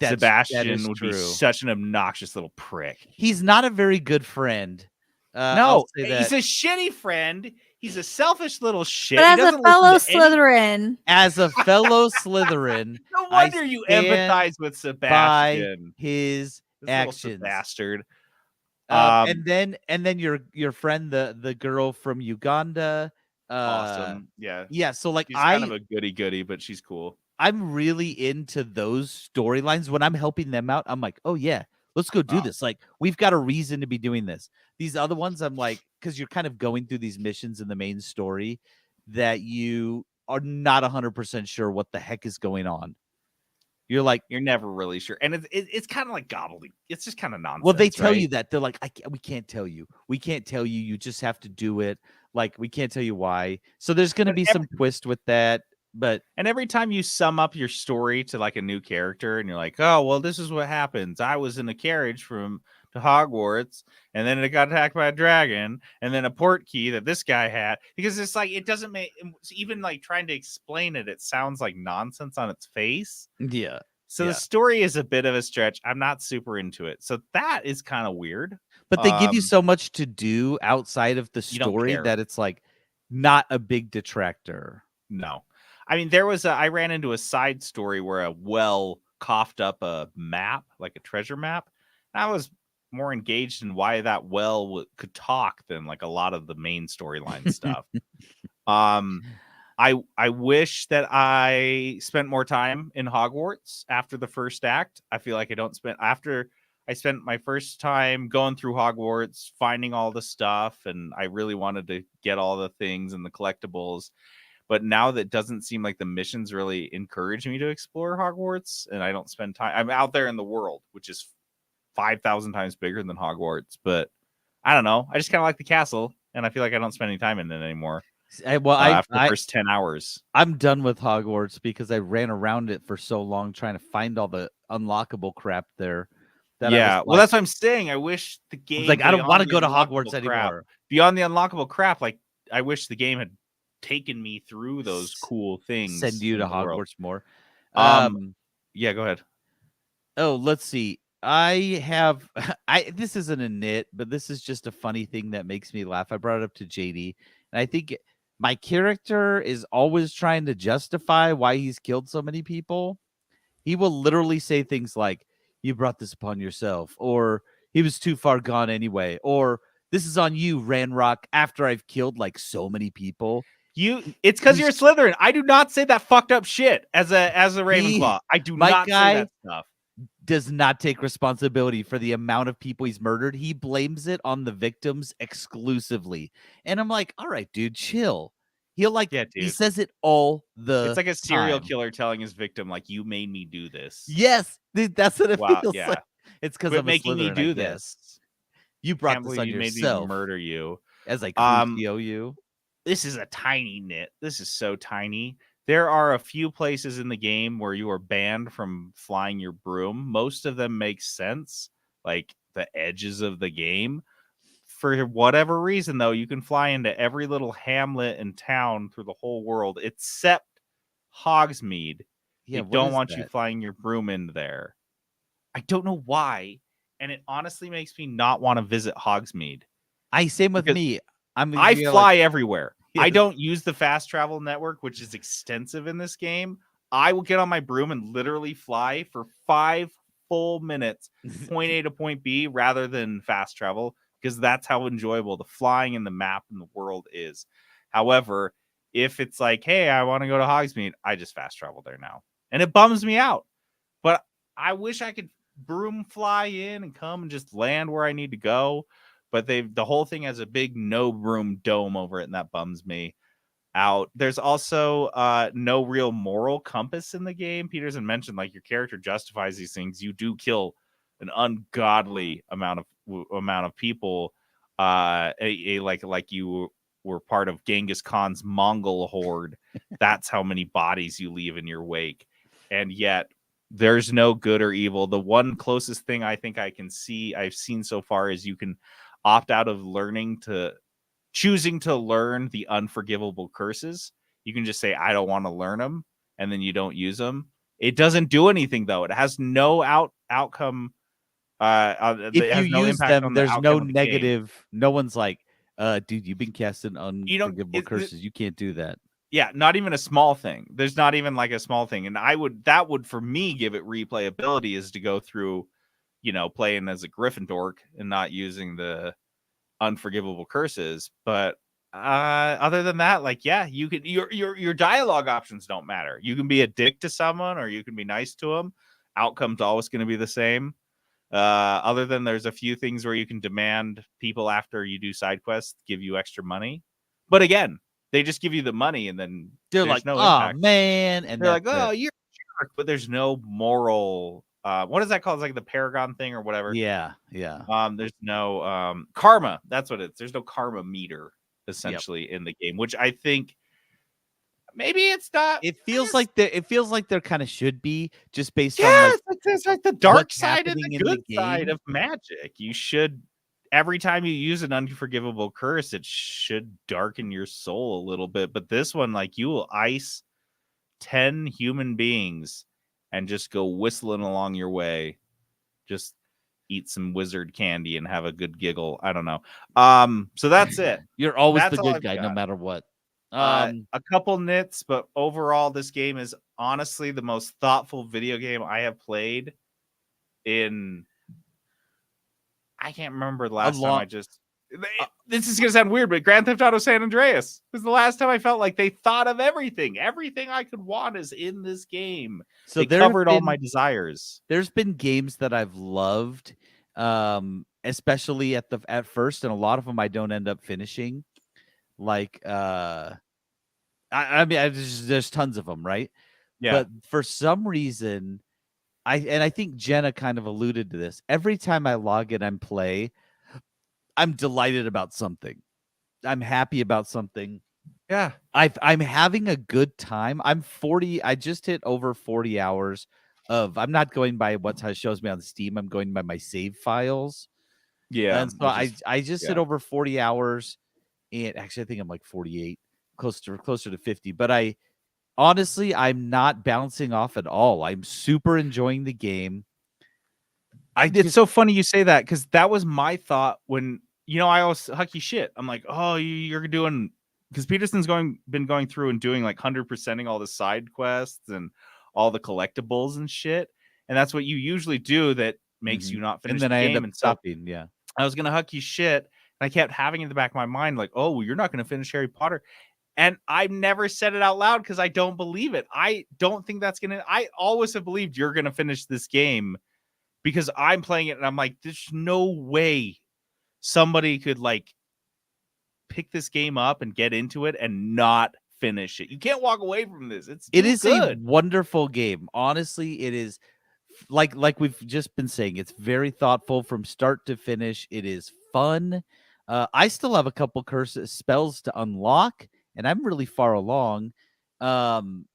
that Sebastian is would be true. such an obnoxious little prick. He's not a very good friend. I'll No, say he's that. a shitty friend. He's a selfish little shit. But He as a doesn't fellow listen to any- Slytherin, As a fellow Slytherin, No I wonder you stand empathize with by Sebastian. his This little actions. bastard. And then your friend, the girl from Uganda. Awesome. Yeah. Yeah. So like She's kind of a goody, but she's cool. I'm really into those storylines. When I'm helping them out, I'm like, oh yeah, let's go do Oh. this. Like we've got a reason to be doing this. These other ones, I'm like, because you're kind of going through these missions in the main story that you are not 100% sure what the heck is going on. You're like, You're never really sure. And it's kind of like gobbledygook. It's just kind of nonsense. well, they tell right? you that. They're like, we can't tell you. We can't tell you. You just have to do it. Like, we can't tell you why. So there's going to But be some twist with that. But And every time you sum up your story to like a new character and you're like, oh, well, this is what happens. I was in a carriage to Hogwarts and then it got attacked by a dragon and then a port key that this guy had, because it's like, it doesn't make, even like trying to explain it, it sounds like nonsense on its face. yeah. So Yeah. the story is a bit of a stretch. I'm not super into it. So that is kind of weird. But they give you Um, so much to do outside of the You don't story care. that it's like not a big detractor. No. I mean, I ran into a side story where a well coughed up a map, like a treasure map. And I was more engaged in why that well could talk than like a lot of the main storyline stuff. I wish that I spent more time in Hogwarts after the first act. I feel like after I spent my first time going through Hogwarts, finding all the stuff, and I really wanted to get all the things and the collectibles. But now that doesn't seem like the missions really encourage me to explore Hogwarts, and I don't spend time. I'm out there in the world, which is 5,000 times bigger than Hogwarts. But I don't know. I just kind of like the castle, and I feel like I don't spend any time in it anymore. After the first 10 hours. I'm done with Hogwarts because I ran around it for so long trying to find all the unlockable crap there. Well, that's what I'm saying. I wish the game. Like, I don't want to go to unlockable Hogwarts crap, anymore. Beyond the unlockable crap, like I wish the game had taken me through those cool things. Send you in to the world. Hogwarts more. Yeah, go ahead. Oh, let's see. This isn't a nit, but this is just a funny thing that makes me laugh. I brought it up to JD, and I think my character is always trying to justify why he's killed so many people. He will literally say things like, "You brought this upon yourself," or "He was too far gone anyway," or "This is on you, Ranrock," after I've killed like so many people. It's because you're a Slytherin. I do not say that fucked up shit as a Ravenclaw. I do not say that stuff. Does not take responsibility for the amount of people he's murdered. He blames it on the victims exclusively. And I'm like, all right, dude, chill. He'll like, Yeah, dude. he says it all the It's like a serial time. killer telling his victim, like, you made me do this. Yes, dude, that's what it feels yeah. like. It's because Quit I'm making me Slytherin, do I guess. this. You brought Can't this believe on you made me yourself murder you. as I crucio you. This is a tiny nit. This is so tiny. There are a few places in the game where you are banned from flying your broom. Most of them make sense, like the edges of the game. For whatever reason, though, you can fly into every little hamlet and town through the whole world, except Hogsmeade. Yeah, They don't want you flying your broom into there. I don't know why, and it honestly makes me not want to visit Hogsmeade. Same with me. I fly everywhere. Yes. I don't use the fast travel network, which is extensive in this game. I will get on my broom and literally fly for 5 full minutes, point A to point B, rather than fast travel, because that's how enjoyable the flying and the map and the world is. However, if it's like, hey, I want to go to Hogsmeade, I just fast travel there now. And it bums me out. But I wish I could broom fly in and come and just land where I need to go, but the whole thing has a big no broom dome over it, and that bums me out. There's also no real moral compass in the game. Peterson mentioned like your character justifies these things. You do kill an ungodly amount of people. Like you were part of Genghis Khan's Mongol horde. That's how many bodies you leave in your wake, and yet there's no good or evil. The one closest thing I think I've seen so far is you can opt out of choosing to learn the unforgivable curses. You can just say, I don't want to learn them, and then you don't use them. It doesn't do anything, though. It has no outcome. If It has you no use impact them, on the there's outcome no of the game. negative. No one's like, dude, you've been casting unforgivable it- curses. You can't do that. Yeah, not even a small thing. There's not even like a small thing. And that would for me give it replayability, is to go through, playing as a Gryffindor and not using the unforgivable curses. But other than that, like, yeah, you could your dialogue options don't matter. You can be a dick to someone or you can be nice to them. Outcome's always going to be the same. Other than there's a few things where you can demand people after you do side quests give you extra money. But again, they just give you the money and then They're there's like, no oh impact. man, and They're like, that's oh, it. you're a jerk, but there's no moral. What is that called? It's like the Paragon thing or whatever. Yeah. There's no karma. That's what it is. There's no karma meter essentially in the game, which I think maybe it's not. It feels like there kind of should be, just based on Yeah, like it's like the dark what's side and happening the in the good side game. of magic. You should, every time you use an unforgivable curse, it should darken your soul a little bit. But this one, like, you will ice 10 human beings and just go whistling along your way. Just eat some wizard candy and have a good giggle. I don't know. So that's it. You're always That's the all good I've guy, no got. matter what. A couple nits, but overall, this game is honestly the most thoughtful video game I have played in. I can't remember the last time I just. This is gonna sound weird, but Grand Theft Auto San Andreas was the last time I felt like they thought of everything. Everything I could want is in this game. So They covered all my desires. There's been games that I've loved, especially at first, and a lot of them I don't end up finishing. Like, I mean, there's tons of them, right? Yeah. But for some reason, I think Jenna kind of alluded to this. Every time I log in and play, I'm delighted about something. I'm happy about something. Yeah. I'm having a good time. I'm 40. I just hit over 40 hours of. I'm not going by what it shows me on Steam. I'm going by my save files. Yeah. And so I just hit over 40 hours, and actually I think I'm like 48, closer to 50. But I'm not bouncing off at all. I'm super enjoying the game. It's so funny you say that, because that was my thought when, I always Hucky shit. I'm like, oh, you're doing, because Peterson's been going through and doing like 100%ing all the side quests and all the collectibles and shit. And that's what you usually do that makes you not finish and then the I game. end up stopping. Yeah. I was gonna Hucky shit, and I kept having in the back of my mind, like, oh, well, you're not gonna finish Harry Potter. And I've never said it out loud because I don't believe it. I don't think that's gonna. I always have believed you're gonna finish this game, because I'm playing it and I'm like, there's no way somebody could like pick this game up and get into it and not finish it. You can't walk away from this. It is good. a wonderful game. Honestly, it is like we've just been saying. It's very thoughtful from start to finish. It is fun. I still have a couple spells to unlock, and I'm really far along. Man,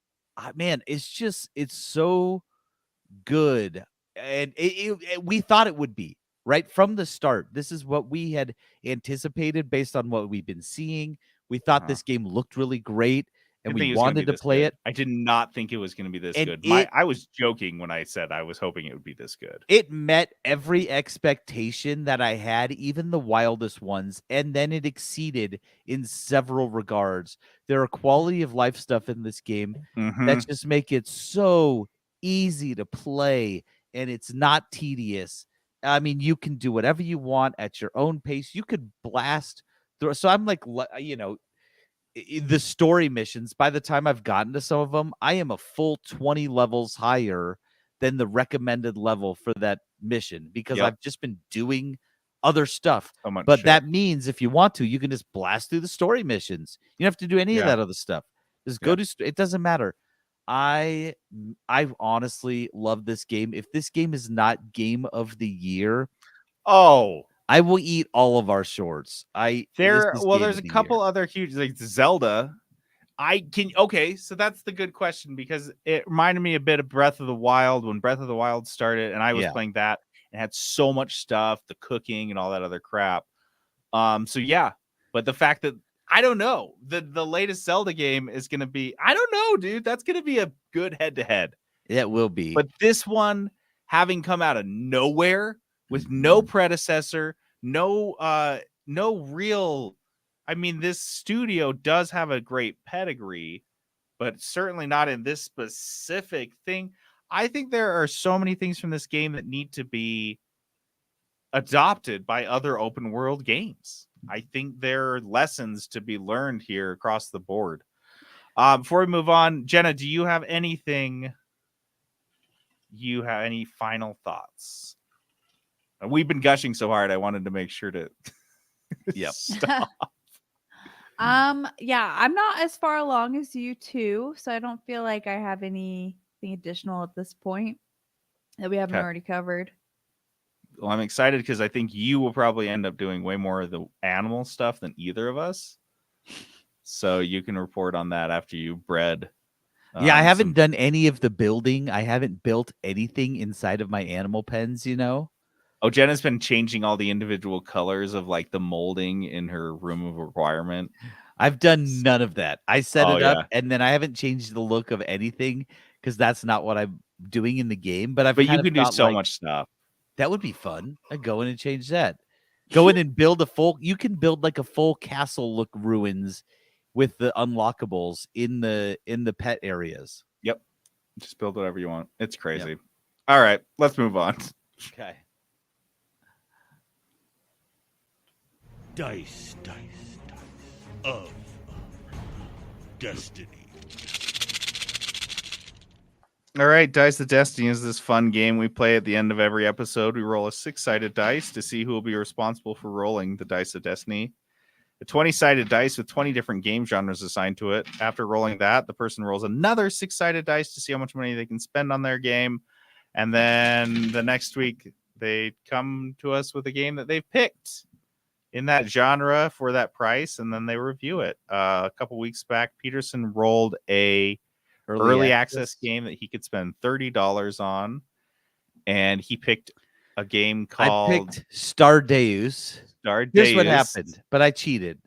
it's so good, and we thought it would be right from the start. This is what we had anticipated based on what we've been seeing. We thought this game looked really great, and we wanted to play it. I did not think it was going to be this good. I was joking when I said I was hoping it would be this good. It met every expectation that I had, even the wildest ones, and then it exceeded in several regards. There are quality of life stuff in this game that just make it so easy to play, and it's not tedious. I mean, you can do whatever you want at your own pace. You could blast through. So I'm like, the story missions, by the time I've gotten to some of them, I am a full 20 levels higher than the recommended level for that mission because Yep. I've just been doing other stuff. So much But shit. that means if you want to, you can just blast through the story missions. You don't have to do any of Yeah. that other stuff. Just go Yeah. to it doesn't matter. I honestly love this game. If this game is not game of the year, Oh, I will eat all of our shorts. This is game there's of a the couple year. other huge like Zelda. So that's the good question because it reminded me a bit of Breath of the Wild when Breath of the Wild started, and I was Yeah. playing that and had so much stuff, the cooking and all that other crap. So yeah, but the fact that I don't know the latest Zelda game is gonna be, I don't know, dude. That's gonna be a good head to head. It will be. But this one, having come out of nowhere with no predecessor, no real. I mean, this studio does have a great pedigree, but certainly not in this specific thing. I think there are so many things from this game that need to be adopted by other open world games. I think there are lessons to be learned here across the board. Before we move on, Jenna, do you have anything? You have any final thoughts? We've been gushing so hard. I wanted to make sure to Yep. stop. Yeah, I'm not as far along as you two, so I don't feel like I have anything additional at this point that we haven't Okay. already covered. Well, I'm excited because I think you will probably end up doing way more of the animal stuff than either of us. So you can report on that after you bred. Yeah, I haven't some- done any of the building. I haven't built anything inside of my animal pens, you know? Oh, Jenna's been changing all the individual colors of like the molding in her room of requirement. I've done none of that. I set Oh, it up yeah. and then I haven't changed the look of anything because that's not what I'm doing in the game. But I've But you kind of can do thought, so like, much stuff. that would be fun. I'd go in and change that. Go in and build you can build like a full castle look ruins with the unlockables in the pet areas. Yep. Just build whatever you want. It's crazy. All right, let's move on. Okay. Dice of Destiny. All right, Dice of Destiny is this fun game we play at the end of every episode. We roll a 6-sided dice to see who will be responsible for rolling the Dice of Destiny. A 20-sided dice with 20 different game genres assigned to it. After rolling that, the person rolls another 6-sided dice to see how much money they can spend on their game. And then the next week, they come to us with a game that they've picked in that genre for that price, and then they review it. A couple weeks back, Peterson rolled a early access game that he could spend $30 on, and he picked a game I called picked Stardeus. Stardeus. Here's what happened, but I cheated.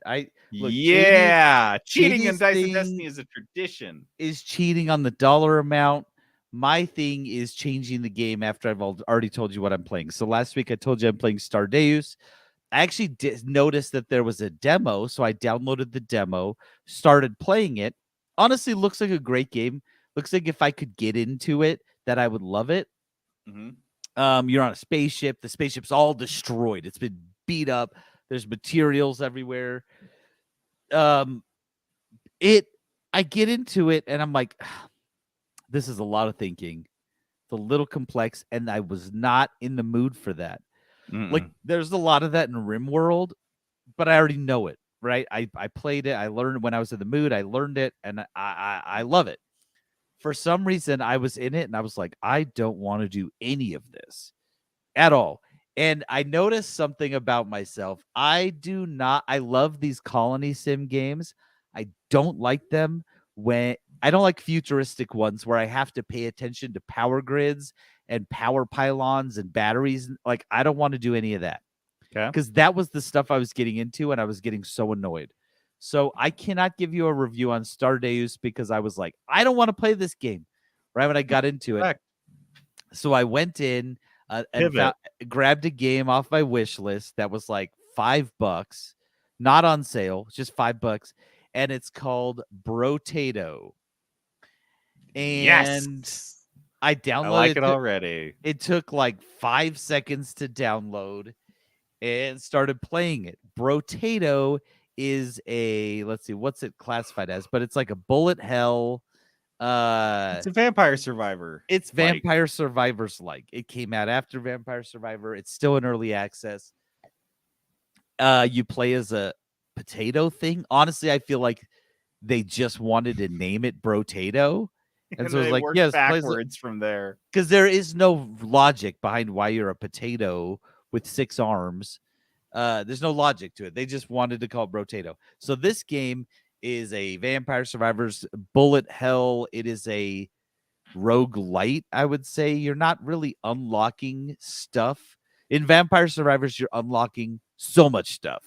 Look, cheating in Katie's Dice of thing Destiny is a tradition. is cheating on the dollar amount. My thing is changing the game after I've already told you what I'm playing. So last week I told you I'm playing Stardeus. I actually did notice that there was a demo, so I downloaded the demo, started playing it. Honestly, looks like a great game. Looks like if I could get into it, that I would love it. Mm-hmm. You're on a spaceship. The spaceship's all destroyed. It's been beat up. There's materials everywhere. I get into it and I'm like, this is a lot of thinking. It's a little complex, and I was not in the mood for that. Like, there's a lot of that in RimWorld, but I already know it, right? I played it. I learned when I was in the mood. I learned it, and I love it. For some reason, I was in it, and I was like, I don't want to do any of this at all. And I noticed something about myself. I love these colony sim games. I don't like them when I don't like futuristic ones where I have to pay attention to power grids and power pylons and batteries. Like, I don't want to do any of that. Okay. Because that was the stuff I was getting into, and I was getting so annoyed. So I cannot give you a review on Stardeus because I was like, I don't want to play this game right when I got into it. Correct. So I went in and grabbed a game off my wish list that was like $5, not on sale, just $5, and it's called Brotato. And Yes, I downloaded I like it already. It took like 5 seconds to download and started playing it. Brotato is let's see, what's it classified as? But it's like a bullet hell It's a Vampire Survivor. It's like. Vampire Survivors like. It came out after Vampire Survivor. It's still in early access. You play as a potato thing. Honestly, I feel like they just wanted to name it Brotato. And so it's they like, work yes, backwards from there. because there is no logic behind why you're a potato with 6 arms. There's no logic to it. They just wanted to call it Brotato. So this game is a Vampire Survivors bullet hell. It is a roguelite, I would say. You're not really unlocking stuff. In Vampire Survivors, you're unlocking so much stuff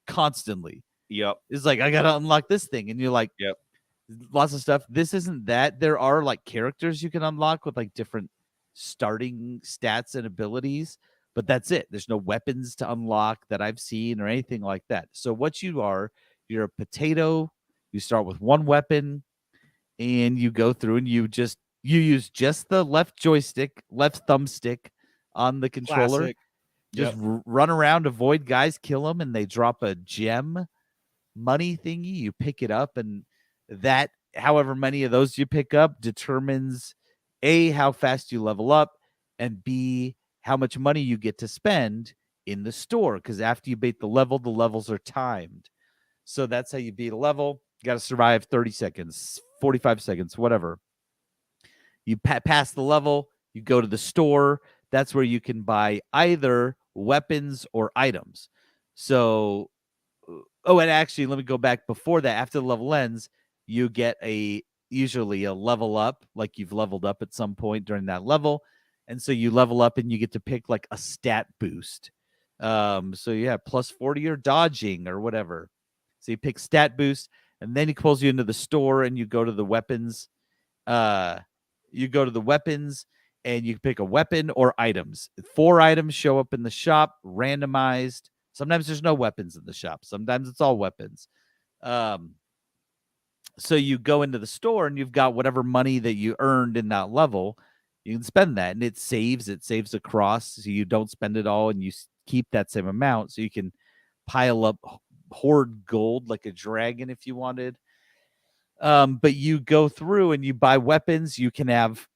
constantly. Yep. It's like, I gotta unlock this thing, and you're like, Yep. lots of stuff. This isn't that. There are like characters you can unlock with like different starting stats and abilities, but that's it. There's no weapons to unlock that I've seen or anything like that. So what you are, you're a potato. You start with one weapon, and you go through and you use just the left joystick, left thumbstick on the controller. Classic. Just run around, avoid guys, kill them, and they drop a gem money thingy. You pick it up, and that, however many of those you pick up, determines A, how fast you level up, and B, how much money you get to spend in the store. Because after you beat the levels are timed. So that's how you beat a level. You got to survive 30 seconds, 45 seconds, whatever. You pass the level, you go to the store. That's where you can buy either weapons or items. So, and actually, let me go back before that. After the level ends, you get usually a level up, like you've leveled up at some point during that level. And so you level up and you get to pick like a stat boost. So yeah, plus 40 or dodging or whatever. So you pick stat boost, and then he pulls you into the store, and you go to the weapons. And you pick a weapon or items. 4 items show up in the shop, randomized. Sometimes there's no weapons in the shop. Sometimes it's all weapons. So you go into the store, and you've got whatever money that you earned in that level. You can spend that, and it saves across, so you don't spend it all, and you keep that same amount, so you can pile up, hoard gold like a dragon if you wanted. But you go through and you buy weapons. You can have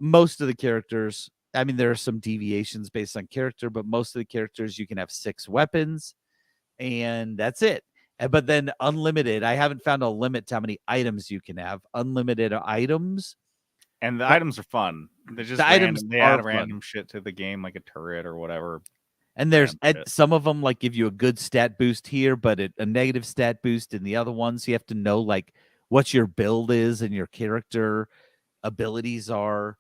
most of the characters. I mean, there are some deviations based on character, but most of the characters you can have 6 weapons, and that's it. But then unlimited. I haven't found a limit to how many items you can have. Unlimited items. And the items are fun. They're just items they are add fun. random shit to the game, like a turret or whatever. And there's Random shit. some of them like give you a good stat boost here, but a negative stat boost in the other ones. You have to know like what your build is and your character abilities are.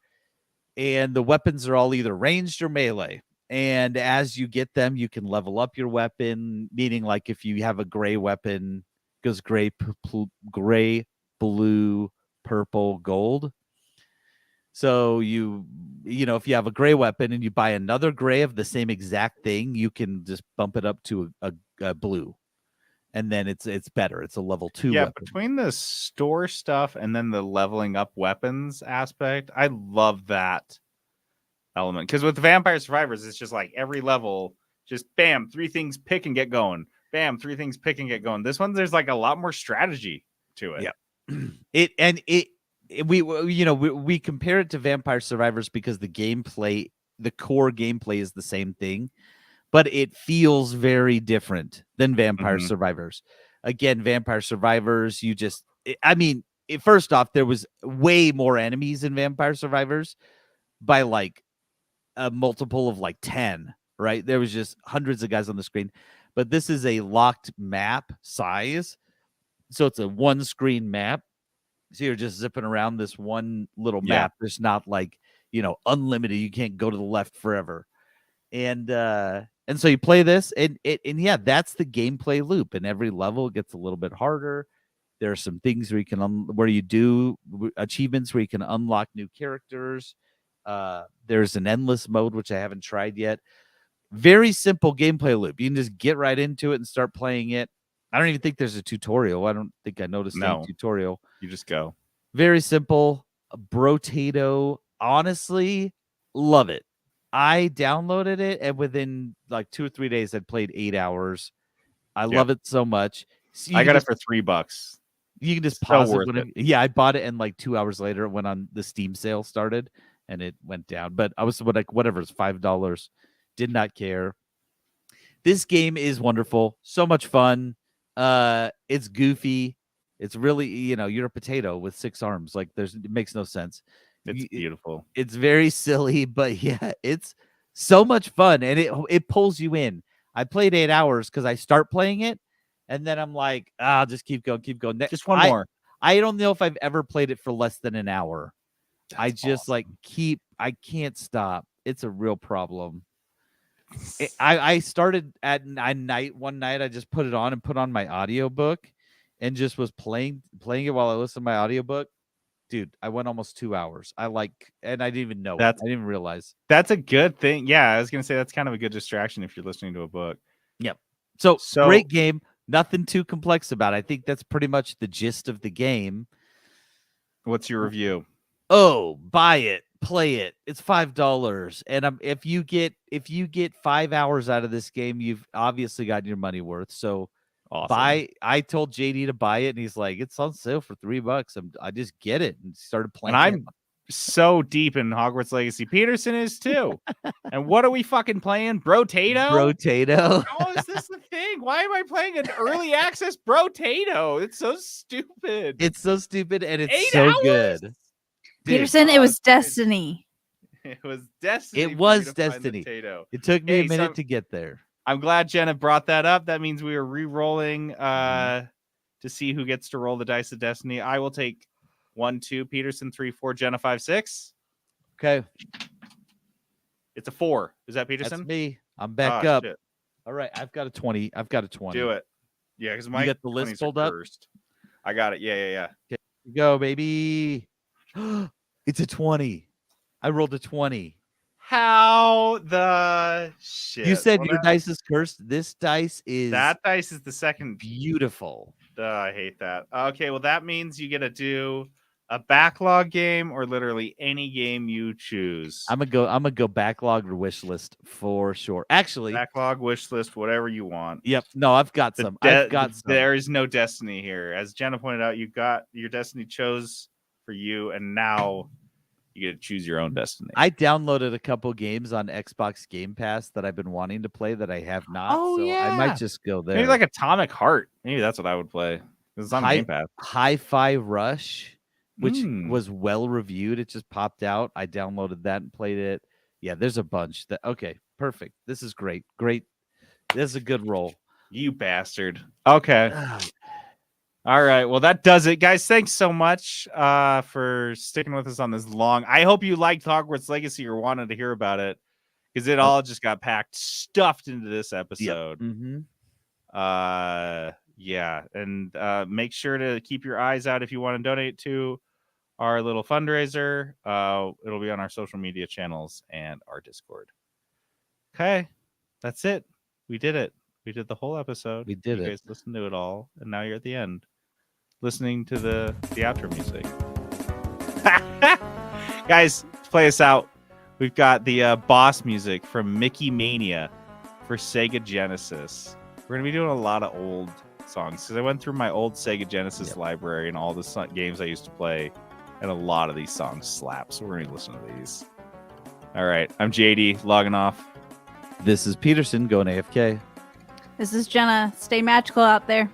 And the weapons are all either ranged or melee. And as you get them, you can level up your weapon, meaning like if you have a gray weapon, it goes gray, blue, purple, gold. So you know, if you have a gray weapon and you buy another gray of the same exact thing, you can just bump it up to a blue. And then it's better. It's a level 2 Yeah, weapon. between the store stuff and then the leveling up weapons aspect, I love that element. Because with Vampire Survivors, it's just like every level, just bam, 3 things, pick and get going. Bam, 3 things, pick and get going. This one, there's like a lot more strategy to it. Yeah. We compare it to Vampire Survivors because the core gameplay is the same thing, but it feels very different than Vampire Survivors. Again, Vampire Survivors, first off, there was way more enemies in Vampire Survivors by like a multiple of like 10, right? There was just hundreds of guys on the screen, but this is a locked map size. So it's a 1-screen map. So you're just zipping around this one little map. There's not like, unlimited. You can't go to the left forever. And so you play this and that's the gameplay loop. And every level gets a little bit harder. There are some things where you can, where you do achievements where you can unlock new characters. There's an endless mode, which I haven't tried yet. Very simple gameplay loop. You can just get right into it and start playing it. I don't even think there's a tutorial. I don't think I noticed any tutorial. You just go. Very simple. Brotato. Honestly, love it. I downloaded it, and within like 2 or 3 days, I'd played 8 hours. I love it so much. So I got it for $3. You can just So pause it. worth Whenever, yeah, I bought it and like 2 hours later it went on the Steam sale started and it went down. But I was like, whatever, it's $5. Did not care. This game is wonderful. So much fun. It's goofy. It's really, you're a potato with 6 arms. Like it makes no sense. It's beautiful. It's very silly, but yeah, it's so much fun and it pulls you in. I played 8 hours because I start playing it and then I'm like, I'll just keep going. Just one more. I don't know if I've ever played it for less than an hour. I just awesome. I can't stop. It's a real problem. I started at night one night. I just put it on and put on my audiobook and just was playing it while I listened to my audiobook. Dude, I went almost 2 hours. and I didn't even know. I didn't even realize. That's a good thing. Yeah, I was gonna say that's kind of a good distraction if you're listening to a book. Yep. So So- great game. Nothing too complex about it. I think that's pretty much the gist of the game. What's your review? Oh, buy it, play it. It's $5, and if you get 5 hours out of this game, you've obviously gotten your money worth. So Awesome. I told JD to buy it, and he's like, "It's on sale for $3." I just get it and started playing. And I'm so deep in Hogwarts Legacy. Peterson is too. And what are we fucking playing? Brotato? Brotato. How is this a thing? Why am I playing an early access Brotato? It's so stupid. It's so stupid, and it's 8 so hours? good. Dude, Peterson, it was Destiny. It was Destiny. It for you was to find the Destiny. Tato. it took me Hey, a minute so- to get there. I'm glad Jenna brought that up. That means we are re-rolling to see who gets to roll the dice of destiny. I will take 1, 2, Peterson 3, 4, Jenna 5, 6. Okay, It's a 4. Is that Peterson? that's me. I'm back Ah, up. shit. All right, I've got a 20. Do it. Yeah, because my got the list 20s are pulled up? cursed. I got it. Yeah. Go, baby. It's a 20. I rolled a 20. How the shit? You said Well, your that- dice is cursed. This dice is That dice is the second. beautiful. I hate that. Okay, well that means you get to do a backlog game or literally any game you choose. I'm gonna go backlog or wish list for sure. Actually, Backlog, wish list, whatever you want. yep. No, I've got some. I've got some. There is no destiny here. As Jenna pointed out, you got your destiny chose for you, and now you get to choose your own destiny. I downloaded a couple games on Xbox Game Pass that I've been wanting to play that I have not. Oh, so I yeah. might just go there. Maybe like Atomic Heart. Maybe that's what I would play. 'Cause it's on Game Pass. Hi-Fi Rush, which Mm. was well reviewed. It just popped out. I downloaded that and played it. Yeah, there's a bunch that. Okay, perfect. This is great. Great. This is a good roll. You bastard. Okay. All right. Well, that does it, guys. Thanks so much for sticking with us on this long. I hope you liked Hogwarts Legacy or wanted to hear about it because it all just got stuffed into this episode. Mm-hmm. Yeah, and make sure to keep your eyes out if you want to donate to our little fundraiser. It'll be on our social media channels and our Discord. Okay, that's it. We did it. We did the whole episode. We did you it. guys listened to it all, and now you're at the end, listening to the outro music. Guys, play us out. We've got the boss music from Mickey Mania for Sega Genesis. We're gonna be doing a lot of old songs because I went through my old Sega Genesis library and all the games I used to play, and a lot of these songs slap. So we're gonna listen to these. All right, I'm JD logging off. This is Peterson going AFK. This is Jenna. Stay magical out there.